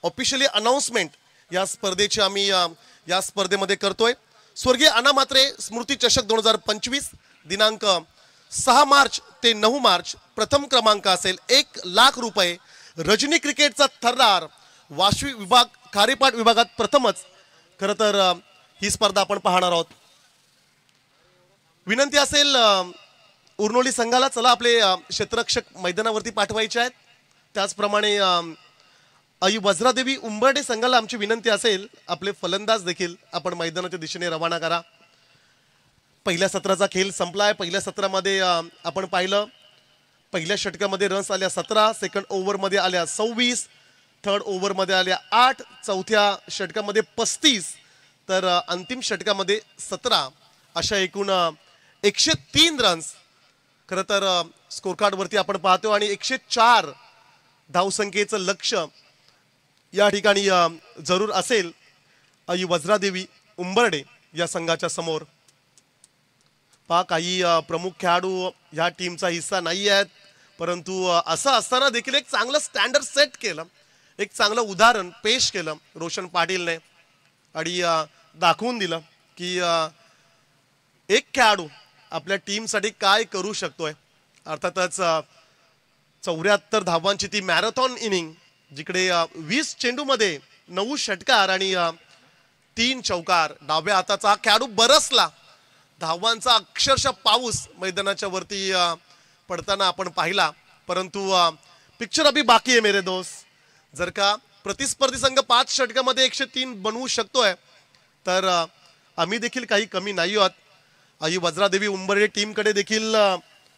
ऑफिशियली अनाउन्समेंट या स्पर्धेची आम्ही या स्पर्धेमध्ये करतोय. स्वर्गीय अण्णा म्हात्रे स्मृती चषक 2025 दिनांक 6 मार्च ते 9 मार्च प्रथम क्रमांक असेल 1 लाख रुपये. रजनी क्रिकेटचा थर्रार वाशी विभाग खारेपाट विभागात प्रथमच खरं तर ही स्पर्धा आपण पाहणार आहोत. विनंती असेल उर्नोली संघाला चला आपले क्षेत्ररक्षक मैदानावरती पाठवायचे आहेत. त्याचप्रमाणे आई वज्रादेवी उंबर्डे संघाला आमची विनंती असेल आपले फलंदाज देखील आपण मैदानाच्या दिशेने रवाना करा. पहिल्या सत्राचा खेळ संपलाय. पहिल्या सत्रामध्ये आपण पाहिलं पहिल्या षटकामध्ये रन्स आल्या 17, सेकंड ओव्हरमध्ये आल्या 26, थर्ड ओव्हरमध्ये आल्या 8, चौथ्या षटकामध्ये 35 तर अंतिम षटकामध्ये 17 अशा एकूण 103 रन्स खरं तर स्कोर कार्डवरती आपण पाहतो. आणि 104 धावसंख्येचं लक्ष या ठिकाणी जरूर असेल आई वज्रादेवी उंबर्डे या संघाच्या समोर. पहा काही प्रमुख खेळाडू ह्या टीमचा हिस्सा नाही आहेत परंतु असं असताना देखील एक चांगलं स्टँडर्ड सेट केलं. एक चांगलं उदाहरण पेश केलं रोशन पाटीलने आणि दाखवून दिलं की एक खेळाडू आपल्या टीमसाठी काय करू शकतोय. अर्थातच 74 धावांची ती मॅरेथॉन इनिंग जिकडे 20 चेंडूमध्ये 9 षटकार आणि 3 चौकार. डाव्या हाताचा खेळाडू बरसला. धावांचा अक्षरशः पाऊस मैदानाच्या वरती पडताना आपण पाहिला. परंतु पिक्चर अभी बाकी आहे मेरे दोस्त. जर का प्रतिस्पर्धी संघ 5 षटकामध्ये 103 बनवू शकतोय तर आम्ही देखील काही कमी नाही आहोत. आई वज्रादेवी उंबर्डे टीमकडे देखील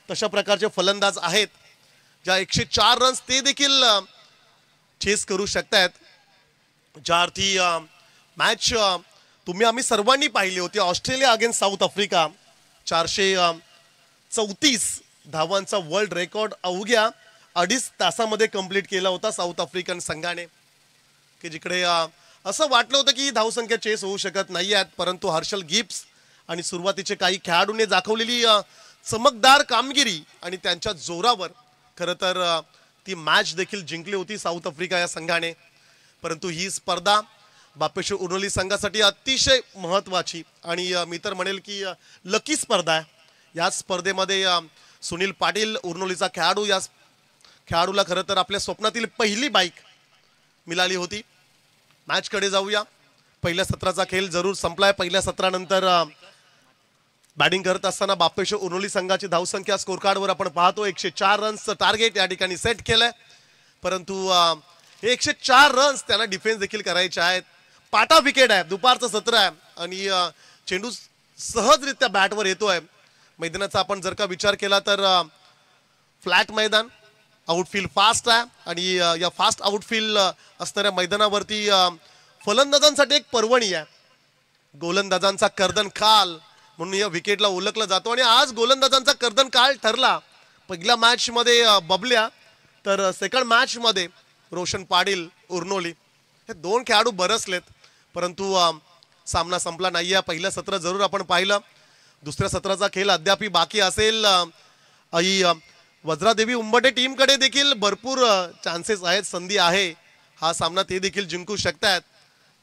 तशा प्रकारचे फलंदाज आहेत ज्या 104 रन्स ते देखील चेस करू शकतात. ज्या अर्थी मॅच तुम्ही आम्ही सर्वांनी पाहिली होती ऑस्ट्रेलिया अगेन्स्ट साऊथ आफ्रिका 434 धावांचा वर्ल्ड रेकॉर्ड अवघ्या 2.5 तासामध्ये कंप्लीट केला होता साऊथ आफ्रिकन संघाने. की जिकडे असं वाटलं होतं की धावसंख्या चेस होऊ शकत नाही आहेत परंतु हर्षल गिब्स आणि सुरुवातीचे काही खेळाडूंनी दाखवलेली चमकदार कामगिरी आणि त्यांच्या जोरावर खरं तर ती मॅच देखील जिंकली होती साऊथ आफ्रिका या संघाने. परंतु ही स्पर्धा बापेश्वर उर्नोली संघासाठी अतिशय महत्त्वाची आणि मी तर म्हणेल की लकी स्पर्धा आहे. या स्पर्धेमध्ये सुनील पाटील उर्नोलीचा खेळाडू या खेळाडूला खरं तर आपल्या स्वप्नातील पहिली बाईक मिळाली होती. मॅचकडे जाऊया. पहिल्या सत्राचा खेळ जरूर संपलाय. पहिल्या सत्रानंतर बॅटिंग करत असताना बापेश्वर उर्नोली संघाची धावसंख्या स्कोर कार्डवर आपण पाहतो 104 रन्सचं टार्गेट या ठिकाणी सेट केलंय. परंतु 104 रन्स त्यांना डिफेन्स देखील करायचे आहेत. पाटा विकेट आहे. दुपारचं सत्र आहे आणि चेंडू सहजरित्या बॅटवर येतोय. मैदानाचा आपण जर का विचार केला तर फ्लॅट मैदान आउटफील्ड फास्ट आहे आणि या फास्ट आउटफील्ड असणाऱ्या मैदानावरती फलंदाजांसाठी एक पर्वणी आहे. गोलंदाजांचा कर्दन काल म्हणून या विकेटला ओळखलं जातो आणि आज गोलंदाजांचा कर्दन काल ठरला. पहिल्या मॅच मध्ये बबल्या तर सेकंड मॅच मध्ये रोशन पाटील उर्नोली हे 2 खेळाडू बरसलेत. परंतु सामना संपला नाहीये. पहिलं सत्र जरूर आपण पाहिलं. दुसऱ्या सत्राचा खेळ अद्याप बाकी असेल. वज्रादेवी उंबरठे टीमकडे देखील भरपूर चान्सेस आहेत, संधी आहे. हा सामना ते देखील जिंकू शकतात.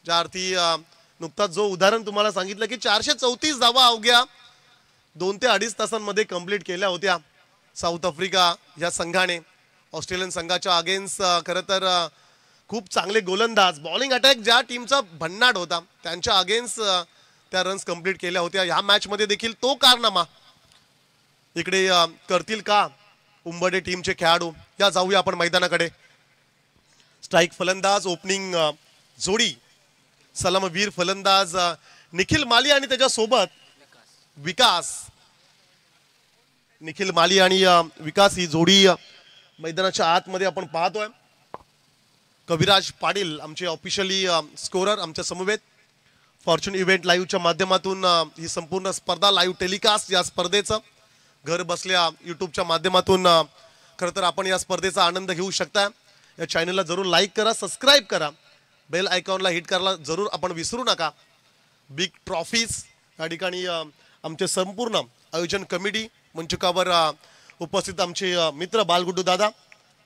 ज्या अर्थी नुकताच जो उदाहरण तुम्हाला सांगितलं की 434 धावा अवघ्या 2 ते 2.5 तासांमध्ये कंप्लीट केल्या होत्या साऊथ आफ्रिका या संघाने. ऑस्ट्रेलियन संघाच्या अगेन्स्ट खरं तर खूप चांगले गोलंदाज, बॉलिंग अटॅक ज्या टीमचा भन्नाट होता त्यांच्या अगेन्स्ट त्या रन्स कंप्लीट केल्या होत्या. ह्या मॅच मध्ये देखील तो कारनामा इकडे करतील का उंबरठे टीमचे खेळाडू. या जाऊया आपण मैदानाकडे. स्ट्राईक फलंदाज, ओपनिंग जोडी सलामवीर फलंदाज निखिल माली आणि त्याच्यासोबत विकास. निखिल माली आणि विकास ही जोडी मैदानाच्या आतमध्ये आपण पाहतोय. कविराज पाटील आमचे ऑफिशियली स्कोरर आमच्या समवेत. फॉर्च्यून इव्हेंट लाईव्हच्या माध्यमातून ही संपूर्ण स्पर्धा लाईव्ह टेलिकास्ट या स्पर्धेचं घर बसल्या यूट्यूबच्या माध्यमातून खरं तर आपण या स्पर्धेचा आनंद घेऊ शकता. या चॅनलला जरूर लाईक करा, सबस्क्राईब करा, बेल आयकॉनला हिट करायला जरूर आपण विसरू नका. बिग ट्रॉफीज या ठिकाणी आमचे संपूर्ण आयोजन कमिटी मंचकावर उपस्थित आमचे मित्र बालगुड्डू दादा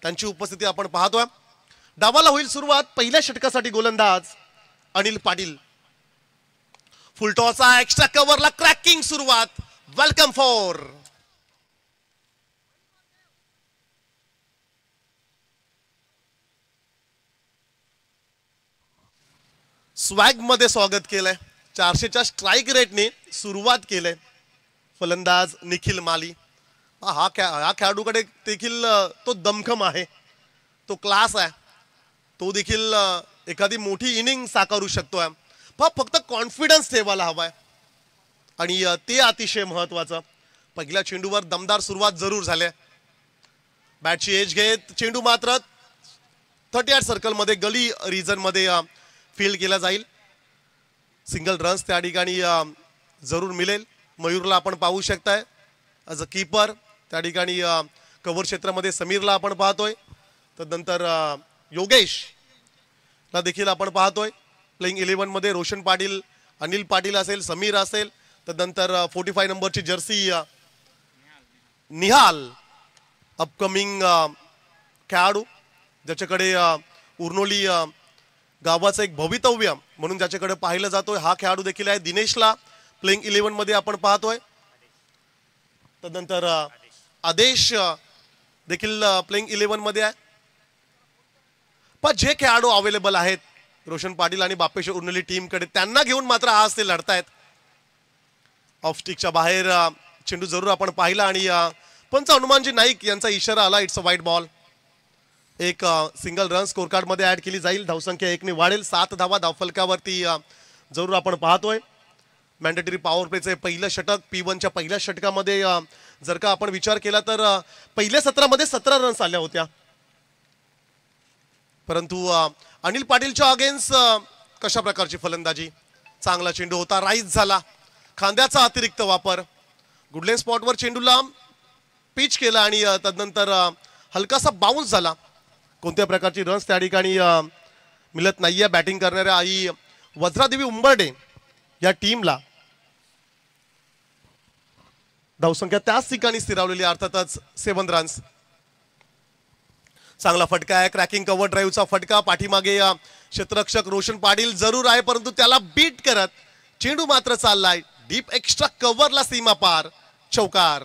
त्यांची उपस्थिती आपण पाहतोय. डावाला होईल सुरुवात. पहिल्या षटकासाठी गोलंदाज अनिल पाटील. फुलटॉचा एक्स्ट्रा कव्हरला क्रॅकिंग सुरुवात. वेलकम फॉर स्वॅग मध्ये स्वागत केलंय. 400च्या स्ट्राईक रेटने सुरुवात केलंय फलंदाज निखिल माली. हा खेळाडूकडे देखील तो दमखम आहे, तो क्लास आहे, तो देखील एखादी मोठी इनिंग साकारू शकतोय. फक्त कॉन्फिडन्स ठेवायला हवाय आणि ते अतिशय महत्वाचं. पहिल्या चेंडूवर दमदार सुरुवात जरूर झाली. बॅटची एज घेत चेंडू मात्र 38 सर्कलमध्ये गली रिजन मध्ये फील्ड केला जाईल. सिंगल रन्स त्या ठिकाणी जरूर मिळेल. मयूरला आपण पाहू शकताय ॲज अ कीपर. त्या ठिकाणी कव्हर क्षेत्रामध्ये समीरला आपण पाहतोय. तदनंतर योगेशला देखील आपण पाहतोय. प्लेइंग 11 मध्ये रोशन पाटील, अनिल पाटील असेल, समीर असेल. तदनंतर 45 नंबरची जर्सी निहाल अपकमिंग खेळाडू ज्याच्याकडे उर्नोली गावाचं एक भवितव्य म्हणून ज्याच्याकडे पाहिलं जातोय हा खेळाडू देखील आहे. दिनेशला प्लेइंग 11 मध्ये आपण पाहतोय. तदनंतर आदेश देखील प्लेइंग 11 मध्ये आहे. पण जे खेळाडू अवेलेबल आहेत रोशन पाटील आणि बापेश्वर उर्नोली टीमकडे त्यांना घेऊन मात्र आज ते लढतायत. ऑफ स्टिकच्या बाहेर चेंडू जरूर आपण पाहिला आणि पंच हनुमानजी नाईक यांचा इशारा आला. इट्स अ वाईट बॉल. एक सिंगल रन स्कोर कार्ड मध्ये ऍड केली जाईल. धावसंख्या 1 ने वाढेल. 7 धावा धावफलकावरती जरूर आपण पाहतोय. मॅन्डेटरी पॉवर प्लेचे पहिलं षटक P1च्या पहिल्या षटकामध्ये जर का आपण विचार केला तर पहिल्या सत्रामध्ये 17 रन्स आल्या होत्या. परंतु अनिल पाटीलच्या अगेन्स्ट कशा प्रकारची फलंदाजी. चांगला चेंडू होता, राईज झाला. खांद्याचा अतिरिक्त वापर. गुडलेन स्पॉटवर चेंडूला पिच केला आणि तदनंतर हलकासा बाउन्स झाला. कोणत्या प्रकारची रन्स त्या ठिकाणी मिळत नाहीये बॅटिंग करणाऱ्या आई वज्रादेवी उंबरठे या टीमला. धावसंख्या त्याच ठिकाणी स्थिरावलेली, अर्थातच 7 रन्स. चांगला फटका आहे. क्रॅकिंग कव्हर ड्राईव्हचा फटका. पाठीमागे क्षेत्ररक्षक रोशन पाटील जरूर आहे परंतु त्याला बीट करत चेंडू मात्र चाललाय डीप एक्स्ट्रा कव्हरला सीमा पार. चौकार.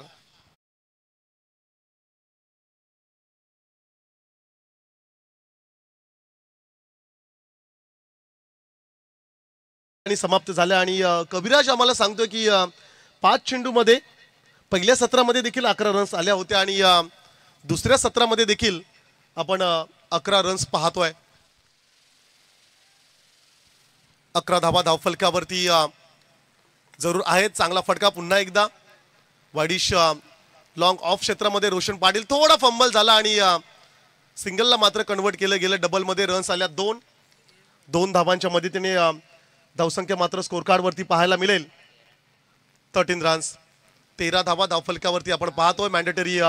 आणि समाप्त झाल्या आणि कविराज आम्हाला सांगतोय की 5 चेंडूमध्ये पहिल्या सत्रामध्ये देखील 11 रन्स आल्या होत्या आणि दुसऱ्या सत्रामध्ये देखील आपण 11 रन्स पाहतोय. 11 धावा धावफलकावरती जरूर आहेत. चांगला फटका पुन्हा एकदा. वाडिश लॉंग ऑफ क्षेत्रामध्ये रोशन पाटील थोडा फंबल झाला आणि सिंगलला मात्र कन्वर्ट केलं गेलं. डबलमध्ये रन्स आल्या 2 धावांच्या मदतीने धावसंख्या मात्र स्कोर कार्डवरती पाहायला मिळेल 13 रन्स. 13 धावा धावफलकावरती आपण पाहतोय. मॅन्डेटरी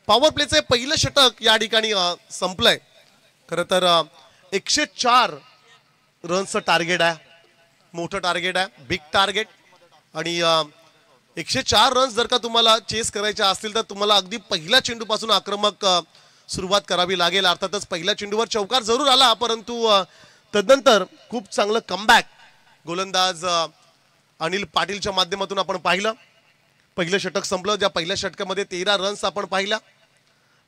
पॉवर प्लेचे पहिलं षटक या ठिकाणी संपलंय. खरं तर 104 रन्सचं टार्गेट आहे. मोठं टार्गेट आहे, बिग टार्गेट. आणि 104 रन्स जर का तुम्हाला चेस करायचे असतील तर तुम्हाला अगदी पहिल्या चेंडूपासून आक्रमक सुरुवात करावी लागेल. अर्थातच पहिल्या चेंडूवर चौकार जरूर आला, परंतु तदनंतर खूप चांगलं कमबॅक गोलंदाज अनिल पाटीलच्या माध्यमातून आपण पाहिलं. पहिलं षटक संपलं, ज्या पहिल्या षटकामध्ये 13 रन्स आपण पाहिला.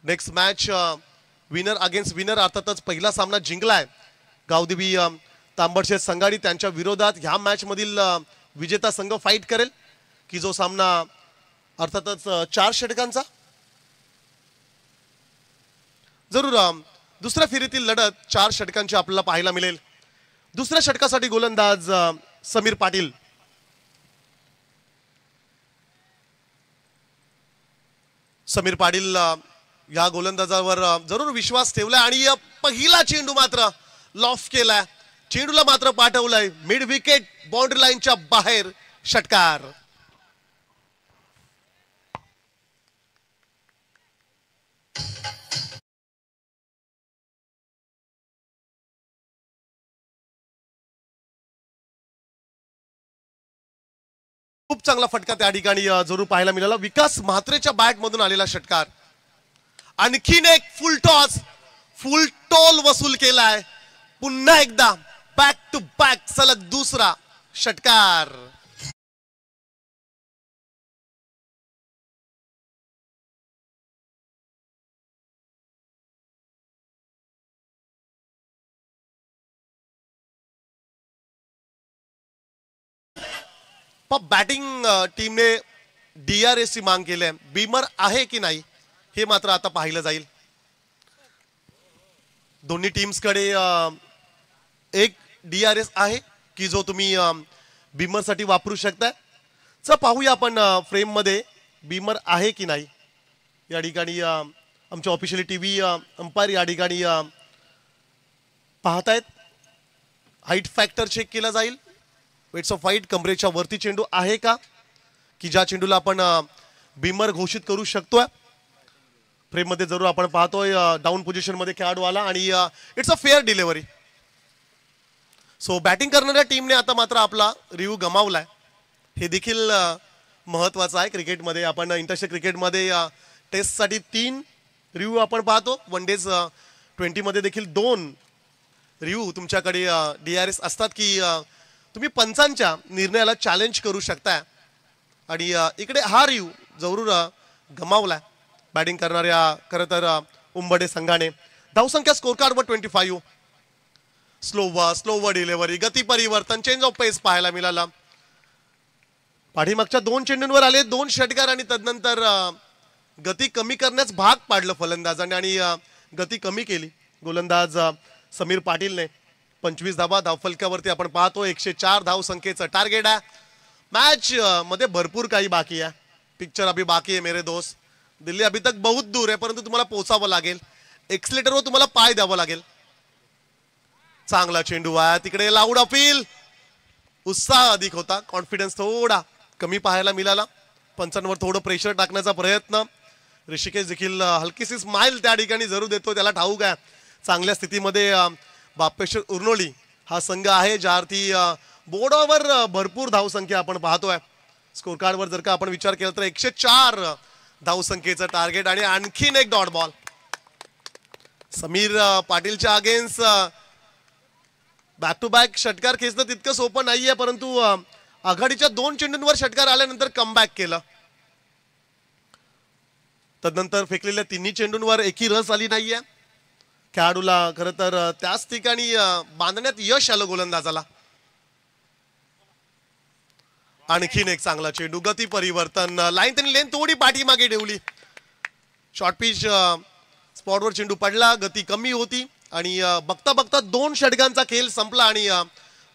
Next match winner against winner, अर्थातच पहिला सामना जिंकलाय गावदेवी तांबडशेत संघाडी. त्यांच्या विरोधात ह्या मॅच मधील विजेता संघ फाईट करेल, की जो सामना अर्थातच 4 षटकांचा. जरूर दुसऱ्या फेरीतील लढत 4 षटकांची आपल्याला पाहायला मिळेल. दुसऱ्या षटकासाठी गोलंदाज समीर पाटील. समीर पाटील या गोलंदाजावर जरूर विश्वास ठेवलाय आणि पहिला चेंडू मात्र लॉफ केलाय. चेंडूला मात्र पाठवलाय मिड विकेट, बाउंड्री लाईनच्या बाहेर, षटकार. खूप चांगला फटका त्या ठिकाणी जरूर पाहायला मिळाला. विकास म्हात्रेच्या बॅट मधून आलेला षटकार. आणखीन एक फुल टॉस, फुल टोल वसूल केलाय. पुन्हा एकदा बॅक टू बॅक सलग दुसरा षटकार. बॅटिंग टीमने DRS ची मांग केली आहे. बीमर आहे की नाही हे मात्र आता पाहिलं जाईल. दोन्ही टीम्स कडे एक DRS आहे की जो तुम्ही बीमर साठी वापरू शकता. चला पाहूया आपण फ्रेम मध्ये बीमर आहे की नाही. या ठिकाणी आमच्या ऑफिशियली टीव्ही अंपायर या ठिकाणी पाहतायत. हाईट फॅक्टर चेक केला जाईल. वेट्स ऑफ फाईट, कमरेच्या वरती चेंडू आहे का, की ज्या चेंडूला आपण बीमर घोषित करू शकतोय. फ्रेम मध्ये जरूर आपण पाहतोय डाऊन पोझिशन मध्ये खेळाडू आला आणि it's a fair delivery. So batting करणाऱ्या टीमने आता मात्र आपला रिव्ह्यू गमावलाय. हे देखील महत्वाचं आहे क्रिकेटमध्ये. आपण इंटरनॅशनल क्रिकेटमध्ये टेस्टसाठी 3 रिव्ह्यू आपण पाहतो. वन डेज 20 मध्ये देखील 2 रिव्ह्यू तुमच्याकडे DRS असतात, की तुम्ही पंचांच्या निर्णयाला चॅलेंज करू शकता. आणि इकडे हा रिव्ह्यू जरूर गमावलाय बॅटिंग करणाऱ्या खरं तर उंबडे संघाने. धावसंख्या स्कोर कार्डवर 25. स्लोवर डिलिव्हरी, गती परिवर्तन, चेंज ऑफ पेस पाहायला मिळाला. पाठीमागच्या 2 चेंडूंवर आले 2 षटकार आणि तदनंतर गती कमी करण्यास भाग पाडलं फलंदाजाने आणि गती कमी केली गोलंदाज समीर पाटीलने. 25 धावा धावफलकावरती आपण पाहतो. 104 धावसंख्येचं टार्गेट आहे. मैच मध्ये भरपूर काही बाकी है. पिक्चर अभी बाकी है मेरे दोस्त. दिल्ली अभी तक बहुत दूर है, परंतु तुम्हाला पोचावं लागेल. एक्सलेटरवर तुम्हाला पाय द्यावं लागेल. चांगला चेंडू आहे तिकडे. Loud appeal. उत्साह अधिक होता, कॉन्फिडन्स थोडा कमी पाहायला मिळाला. पंचांवर थोडं प्रेशर टाकण्याचा प्रयत्न. ऋषिकेश देखील हलकीशी स्माइल त्या ठिकाणी जरूर देतो. त्याला ठाऊक आहे चांगल्या स्थितीमध्ये बापेश्वर उर्नोली हा संघ आहे, ज्यावरती बोर्डावर भरपूर धावसंख्या आपण पाहतोय. स्कोर कार्डवर जर का आपण विचार केला तर 104 धावसंख्येचं टार्गेट आणि आणखीन एक डॉट बॉल. समीर पाटीलच्या अगेन्स्ट बॅक टू बॅक षटकार खेचणं तितकं सोपं नाहीये, परंतु आघाडीच्या 2 चेंडूंवर षटकार आल्यानंतर कमबॅक केलं. तदनंतर फेकलेल्या 3 चेंडूंवर एकही रस आली नाहीये. खेळाडूला खरं तर त्याच ठिकाणी बांधण्यात यश आलं गोलंदाजाला. आणखीन एक चांगला चेंडू. गती परिवर्तन, लाईन त्यांनी लेन थोडी पाठीमागे ठेवली. शॉर्ट पिच स्पॉटवर चेंडू पडला. गती कमी होती आणि बघता बघता 2 षटकांचा खेळ संपला आणि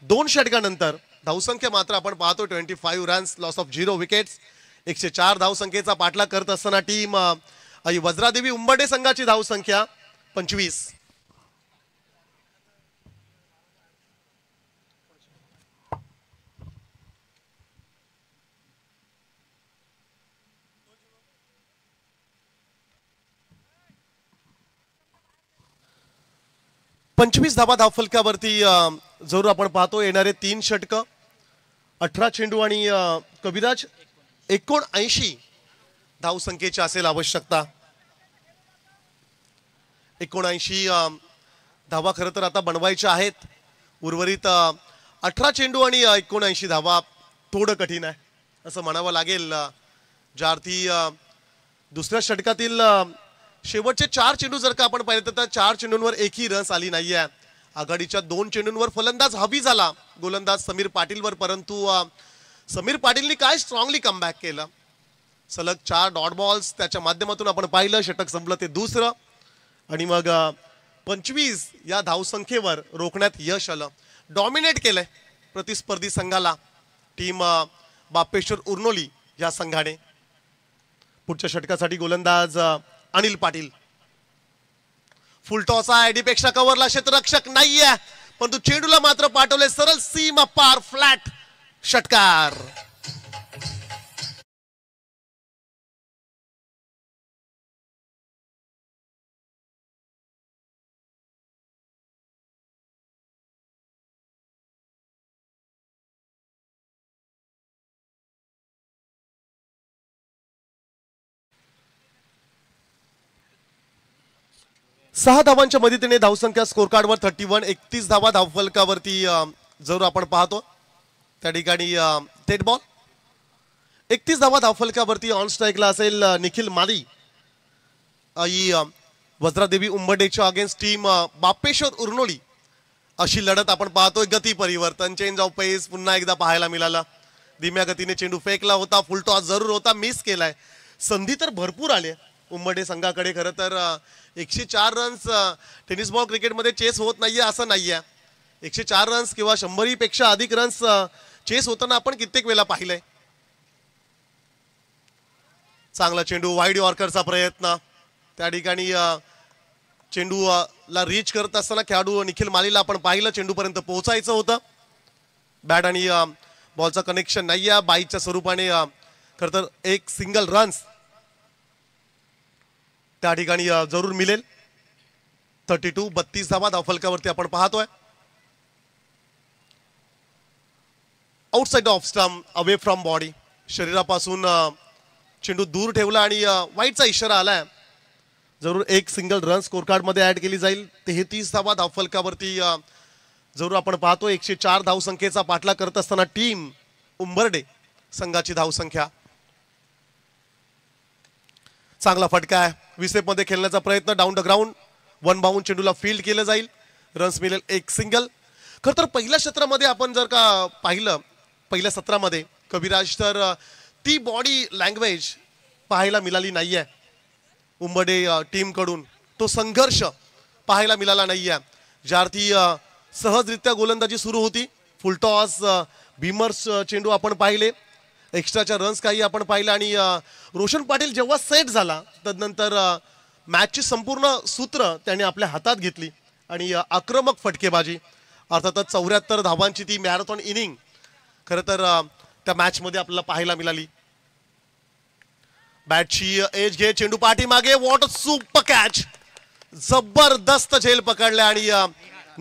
2 षटकानंतर धावसंख्या मात्र आपण पाहतो 25 रन्स, लॉस ऑफ 0 विकेट्स. 104 धावसंख्येचा पाठलाग करत असताना टीम वज्रादेवी उंबडे संघाची धावसंख्या 25. धावा धावफलकावरती जरूर आपण पाहतो. येणारे 3 षटक 18 चेंडू आणि कविराज 79 धावसंख्येची असेल आवश्यकता. 79 धावा खरं तर आता बनवायच्या आहेत. उर्वरित 18 चेंडू आणि 79 धावा थोडं कठीण आहे असं म्हणावं लागेल. ज्या अर्थी दुसऱ्या षटकातील शेवटचे 4 चेंडू जर का आपण पाहिले तर 4 चेंडूंवर एकही रन्स आली नाहीये. आघाडीच्या 2 चेंडूंवर फलंदाज हवी झाला गोलंदाज समीर पाटीलवर, परंतु समीर पाटीलनी काय स्ट्रॉंगली कमबॅक केलं. सलग 4 डॉट बॉल्स त्याच्या माध्यमातून आपण पाहिलं. षटक संपलं ते दुसरं आणि मग 25 या धावसंख्येवर रोखण्यात यश आलं. डॉमिनेट केलंय प्रतिस्पर्धी संघाला टीम बापेश्वर उर्नोली या संघाने. पुढच्या षटकासाठी गोलंदाज अनिल पाटील. फुल टॉस आहे, पेक्षा कव्हरला क्षेत्ररक्षक नाहीये, परंतु चेंडूला मात्र पाठवले सरळ सीमा पार फ्लॅट षटकार. सहा धावांच्या मदतीने धावसंख्या स्कोर कार्डवर 31. 31 धावा धावफलकावरती जरूर आपण पाहतो त्या ठिकाणी थेट बॉल. 31 धावा धावफलकावरती ऑन स्ट्राईकला असेल निखिल माली. वज्रादेवी उंबरडेच्या अगेन्स्ट टीम बापेश्वर उर्नोली अशी लढत आपण पाहतोय. गती परिवर्तन, चेंज ऑफ पेस पुन्हा एकदा पाहायला मिळाला. धीम्या गतीने चेंडू फेकला होता, फुल टॉस जरूर होता, मिस केलाय. संधी तर भरपूर आले उंबरडे संघाकडे. खरं तर 104 रन्स टेनिस बॉल क्रिकेटमध्ये चेस होत नाहीये असं नाहीये. 104 रन्स किंवा 100 पेक्षा अधिक रन्स चेस होताना आपण कित्येक वेळा पाहिलंय. चांगला चेंडू, वाईड यॉर्करचा प्रयत्न. त्या ठिकाणी चेंडू ला रीच करत असताना खेळाडू निखिल मालीला आपण पाहिलं चेंडूपर्यंत पोहोचायचं होतं. बॅट आणि बॉलचं कनेक्शन नाहीये. बाईच्या स्वरूपाने खरं तर एक सिंगल रन्स त्या ठिकाणी जरूर मिळेल. 32. 32 धावा धावफलकावरती आपण पाहतोय. Outside off stump, away from body, शरीरापासून चेंडू दूर ठेवला आणि वाईटचा इशारा आलाय. जरूर एक सिंगल रन स्कोर कार्ड मध्ये ऍड केली जाईल. 33 धावा धावफलकावरती जरूर आपण पाहतो. 104 धावसंख्येचा पाठलाग करत असताना टीम उंबरडे संघाची धावसंख्या. चांगला फटका आहे. विसेप मध्ये खेळण्याचा प्रयत्न, down the ground, one bound चेंडूला फील्ड केलं जाईल. रन्स मिळेल एक सिंगल. खरं तर पहिल्या क्षेत्रामध्ये आपण जर का पाहिलं पहिल्या सत्रामध्ये कविराज तर ती बॉडी लँग्वेज पाहायला मिळाली नाहीये उंबरडे टीम कडून. तो संघर्ष पाहायला मिळाला नाहीये. ज्या अर्थी सहजरित्या गोलंदाजी सुरू होती. फुलटॉस, भीमर्स चेंडू आपण पाहिले, एक्स्ट्राच्या रन्स काही आपण पाहिलं आणि रोशन पाटील जेव्हा सेट झाला तदनंतर मॅचची संपूर्ण सूत्र त्याने आपल्या हातात घेतली आणि आक्रमक फटकेबाजी. अर्थातच 74 धावांची ती मॅरेथॉन इनिंग खरं तर त्या मॅच मध्ये आपल्याला पाहायला मिळाली. बॅटची एज घे, चेंडू पाठीमागे, वॉट सुपर कॅच. जबरदस्त झेल पकडलाय आणि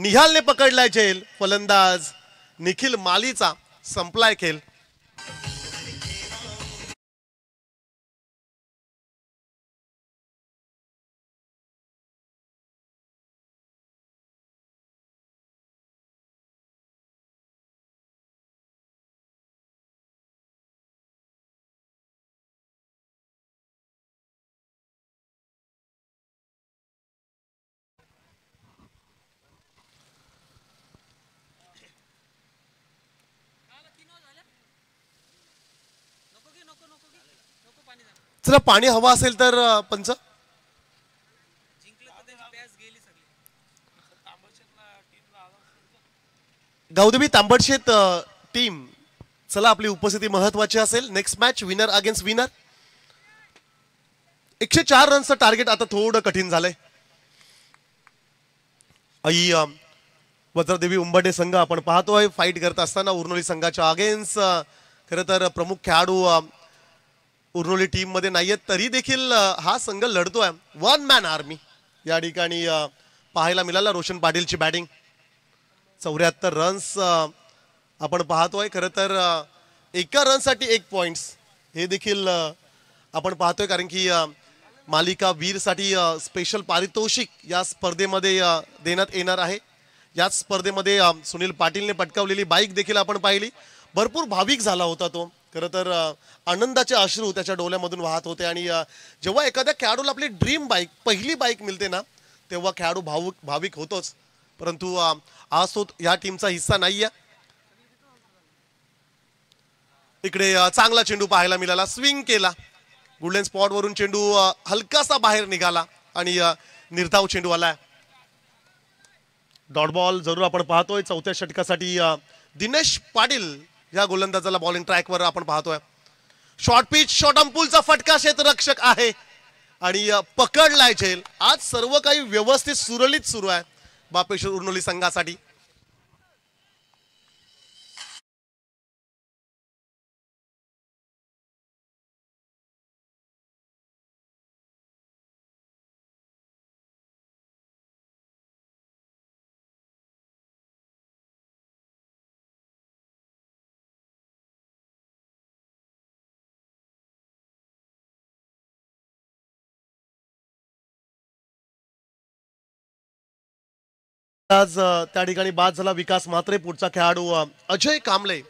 निहालने पकडलाय झेल. फलंदाज निखिल मालीचा संपलाय खेळ. चला पाणी हवा असेल तर पंच. गावदेवी तांबडशेत टीम, चला आपली उपस्थिती महत्वाची असेल. Next match winner against winner. 104 रनचं टार्गेट आता थोडं कठीण झालंय. वज्रदेवी उंबरडे संघ आपण पाहतोय फाईट करत असताना उर्नोली संघाच्या अगेन्स्ट. खरं तर प्रमुख खेळाडू उर्नोली टीम मध्ये नाहीयेत तरी देखील हा संघ लढतोय. वन मॅन आर्मी या ठिकाणी पाहायला मिळाला. रोशन पाटीलची बॅटिंग, 74 रन्स आपण पाहतोय. खरं तर एका रनसाठी 1 पॉइंट्स हे देखील आपण पाहतोय, कारण की मालिका वीरसाठी स्पेशल पारितोषिक या स्पर्धेमध्ये देण्यात येणार आहे. याच स्पर्धेमध्ये सुनील पाटीलने पटकावलेली बाईक देखील आपण पाहिली. भरपूर भाविक झाला होता तो. खरं तर आनंदाचे अश्रू त्याच्या डोळ्यामधून वाहत होते. आणि जेव्हा एखाद्या खेळाडूला आपली ड्रीम बाईक, पहिली बाईक मिळते ना, तेव्हा खेळाडू भाविक होतोच. परंतु आज तो या टीमचा हिस्सा नाहीये. इकडे चांगला चेंडू पाहायला मिळाला, स्विंग केला, गोल्डन स्पॉट वरून चेंडू हलकासा बाहेर निघाला आणि निर्धाव चेंडू आला. डॉट बॉल जरूर आपण पाहतोय. चौथ्या षटकासाठी दिनेश पाटील या गोलंदाजाला बॉलिंग ट्रॅकवर आपण पाहतोय. शॉर्ट पिच, शॉर्ट अंपुलचा फटका, क्षेत्ररक्षक आहे आणि पकडलाय झेल. आज सर्व काही व्यवस्थित सुरळीत सुरू आहे बापेश्वर उर्नोली संघासाठी. आज त्या ठिकाणी बाद झाला विकास म्हात्रे. पुढचा खेळाडू अजय कांबळे,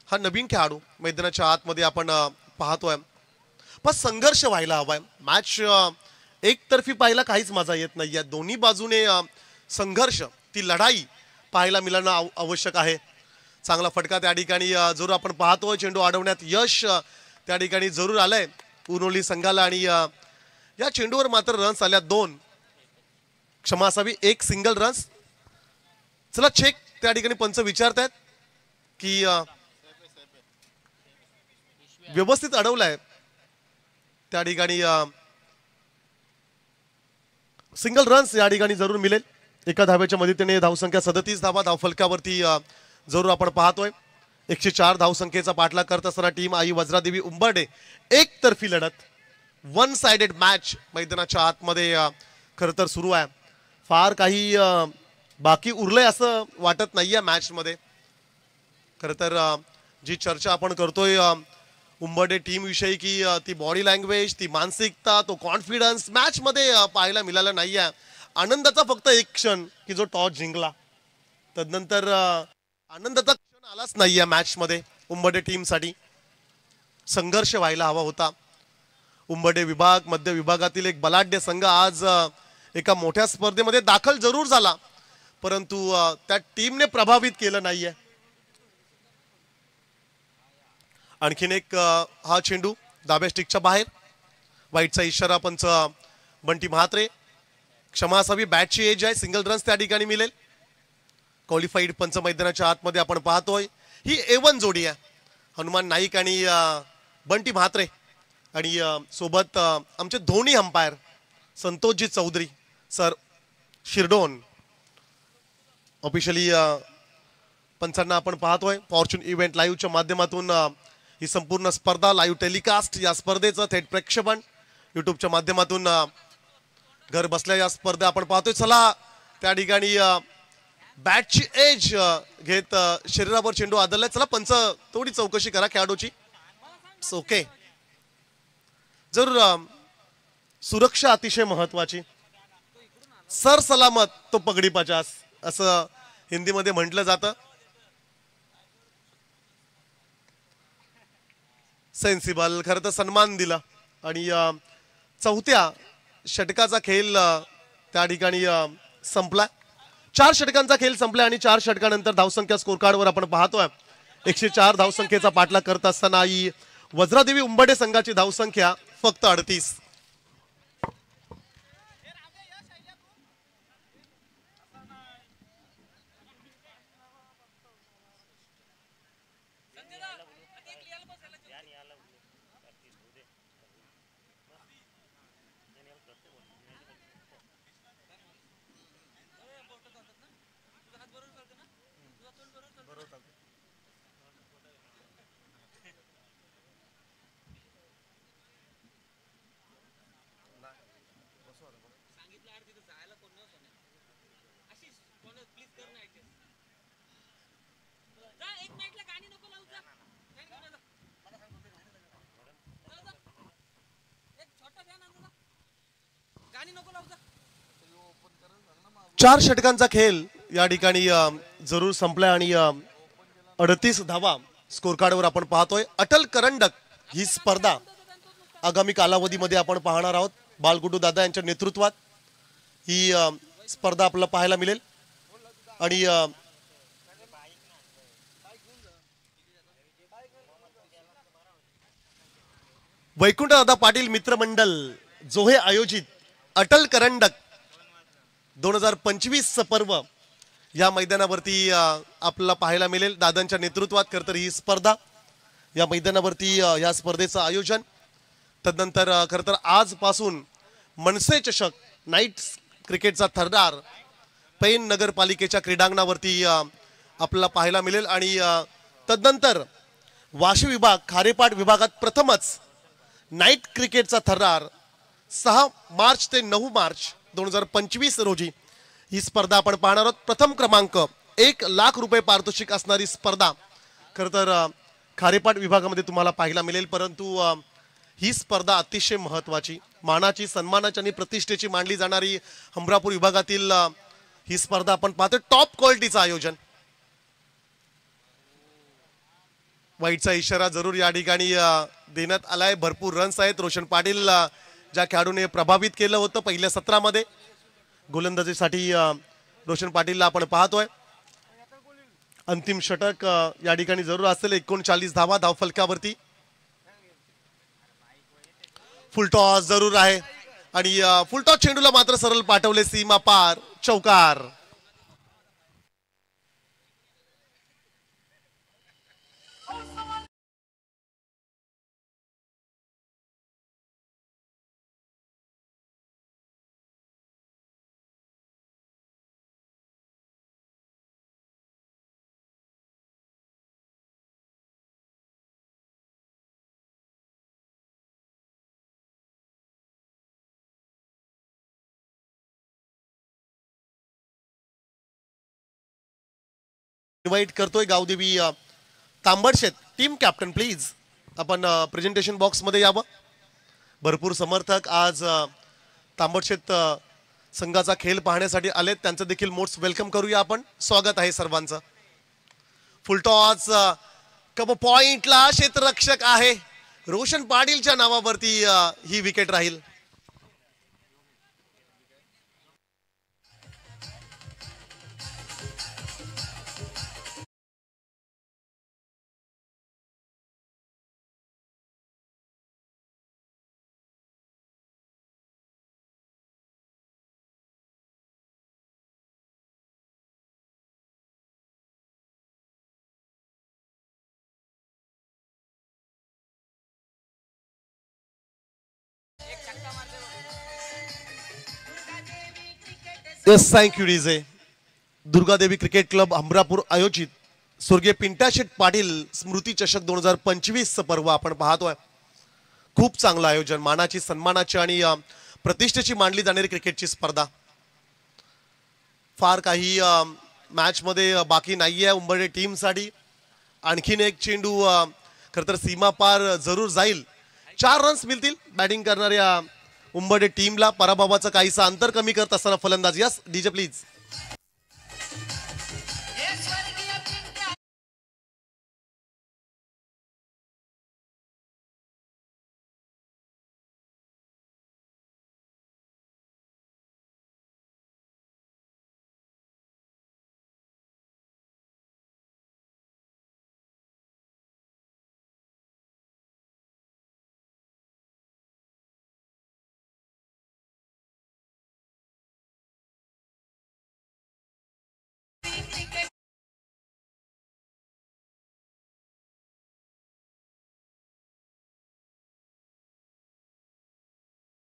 हा नवीन खेळाडू मैदानाच्या आतमध्ये आपण पाहतोय. पण संघर्ष व्हायला हवाय. मॅच एकतर्फी पाहायला काहीच मजा येत नाहीये. दोन्ही बाजूने संघर्ष, ती लढाई पाहायला मिळणं आवश्यक आहे. चांगला फटका त्या ठिकाणी जरूर आपण पाहतोय. चेंडू अडवण्यात यश त्या ठिकाणी जरूर आलंय उर्नोली संघाला. आणि या चेंडूवर मात्र रन्स आल्या 2, क्षमा असावी 1 सिंगल रन्स. चला चेक त्या ठिकाणी पंच विचारतायत की व्यवस्थित अडवलाय. त्या ठिकाणी सिंगल रन्स या ठिकाणी जरूर मिळेल. एका धाव्याच्या मदतीने धावसंख्या 37 धावा धावफलकावरती जरूर आपण पाहतोय. 104 धावसंख्येचा पाठलाग करत असताना टीम आई वज्रादेवी उंबर्डे एकतर्फी लढत, वन साइडेड मॅच मैदानाच्या आतमध्ये खरं तर सुरू आहे. फार काही बाकी उरलंय असं वाटत नाहीये मॅच मध्ये. खरं तर जी चर्चा आपण करतोय उंबर्डे टीम विषयी, की ती बॉडी लँग्वेज, ती मानसिकता, तो कॉन्फिडन्स मॅच मध्ये पाहायला मिळाला नाहीये. आनंदाचा फक्त एक क्षण की जो टॉस जिंकला, तदनंतर आनंदाचा क्षण आलाच नाहीये मॅच मध्ये. उंबर्डे टीमसाठी संघर्ष व्हायला हवा होता. उंबर्डे विभाग, मध्य विभागातील एक बलाढ्य संघ आज एका मोठ्या स्पर्धेमध्ये दाखल जरूर झाला, परंतु त्या टीमने प्रभावित केलं नाहीये. आणखीन एक हा चेंडू डाव्या स्टिकच्या बाहेर, वाईटचा इशारा पंच बंटी म्हात्रे. क्षमा असावी, बॅटची एज आहे, सिंगल रन्स त्या ठिकाणी मिळेल. क्वालिफाईड पंच मैदानाच्या आतमध्ये आपण पाहतोय. ही A1 जोडी आहे, हनुमान नाईक आणि बंटी म्हात्रे. आणि सोबत आमचे दोन्ही umpire Santoshji Chaudhari sir Shirdon. Officially पंचांना आपण पाहतोय. फॉर्च्यून इव्हेंट लाईव्हच्या माध्यमातून ही संपूर्ण स्पर्धा लाईव्ह टेलिकास्ट, या स्पर्धेचं थेट प्रक्षेपण युट्यूबच्या माध्यमातून घर बसल्या या स्पर्धा आपण पाहतोय. चला त्या ठिकाणी बॅटची एज घेत शरीरावर चेंडू आदळलाय. चला पंच थोडी चौकशी करा खेळाडूची. ओके, जरूर सुरक्षा अतिशय महत्वाची. सर सलामत तो पगडी 50 असं हिंदीमध्ये म्हटलं जातं. सेन्सिबल, खरं तर सन्मान दिला. आणि चौथ्या षटकाचा खेळ त्या ठिकाणी संपला. 4 षटकांचा खेळ संपला आणि 4 षटकानंतर धावसंख्या स्कोर कार्डवर आपण पाहतोय 104 धावसंख्येचा पाठलाग करत असताना ही वज्रादेवी उंबर्डे संघाची धावसंख्या फक्त 38. चार षटकांचा खेळ या ठिकाणी जरूर संपलाय आणि 38 धावा स्कोर कार्डवर आपण पाहतोय. अटल करंडक ही स्पर्धा आगामी कालावधीमध्ये आपण पाहणार आहोत. बालगुडू दादा यांच्या नेतृत्वात ही स्पर्धा आपल्याला पाहायला मिळेल आणि वैकुंठदादा पाटील मित्रमंडळ जो हे आयोजित अटल करंडक 2025 पर्व या मैदानावरती आपल्याला पाहायला मिळेल. दादांच्या नेतृत्वात खरतर ही स्पर्धा या मैदानावरती या स्पर्धेचं आयोजन. तदनंतर खरतर आजपासून मनसे चषक नाईट क्रिकेटचा थरदार पैन नगरपालिकेच्या क्रीडांगणावरती आपल्याला पाहायला मिळेल आणि तदनंतर वाशी विभाग खारेपाट विभागात प्रथमच नाईट क्रिकेटचा थरार 6 मार्च ते 9 मार्च 2025 रोजी ही स्पर्धा आपण पाहणार आहोत. प्रथम क्रमांक 1 लाख रुपये पारितोषिक असणारी स्पर्धा खरं तर खारेपाट विभागामध्ये तुम्हाला पाहायला मिळेल. परंतु ही स्पर्धा अतिशय महत्त्वाची, मानाची, सन्मानाची आणि प्रतिष्ठेची मानली जाणारी हमरापूर विभागातील ही स्पर्धा आपण पाहतोय. टॉप क्वालिटीचं आयोजन. वाईटचा इशारा जरूर या ठिकाणी देण्यात आलाय. भरपूर रन्स आहेत. रोशन पाटील ज्या खेळाडूने प्रभावित केलं होतं पहिल्या सत्रामध्ये गोलंदाजीसाठी रोशन पाटीलला आपण पाहतोय. अंतिम षटक या ठिकाणी जरूर असेल. 39 धावा धावफलकावरती. फुलटॉस जरूर आहे आणि फुलटॉस चेंडूला मात्र सरळ पाठवले सीमा पार, चौकार. इन्व्हाइट करतोय Gavdevi Tambadshet team captain please आपण प्रेझेंटेशन बॉक्स मध्ये यावं. भरपूर समर्थक आज तांबडशेत संघाचा खेळ पाहण्यासाठी आलेत. त्यांचं देखील मोस्ट वेलकम करूया आपण. स्वागत आहे सर्वांचं. फुलटॉस कप पॉइंटला क्षेत्ररक्षक आहे. रोशन पाटीलच्या नावावरती ही विकेट राहील. Yes, thank you DJ. Durgadevi cricket club Hamrapur आयोजित स्वर्गीय पिंट्या शेठ पाटील स्मृती चषक 2025 पर्व आपण पाहतोय. खूप चांगलं आयोजन, मानाची, सन्मानाची आणि प्रतिष्ठेची मानली जाणारी क्रिकेटची स्पर्धा. फार काही मॅच मध्ये बाकी नाहीये उंबरडे टीम साठी. आणखीन एक चेंडू खरं तर सीमा पार जरूर जाईल. 4 रन्स मिळतील बॅटिंग करणाऱ्या उंबरडे टीमला. पराभवाचं काहीसं अंतर कमी करत असताना फलंदाज. Yes DJ please.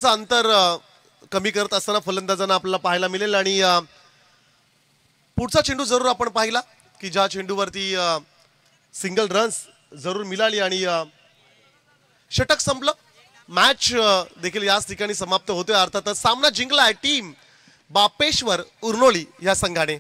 अंतर कमी करत असताना फलंदाजांना आपल्याला पाहायला मिळेल आणि पुढचा चेंडू जरूर आपण पाहिला की ज्या चेंडूवरती सिंगल रन्स जरूर मिळाली आणि षटक संपलं. मॅच देखील याच ठिकाणी समाप्त होतोय. अर्थातच सामना जिंकलाय टीम बापेश्वर उर्नोळी या संघाने.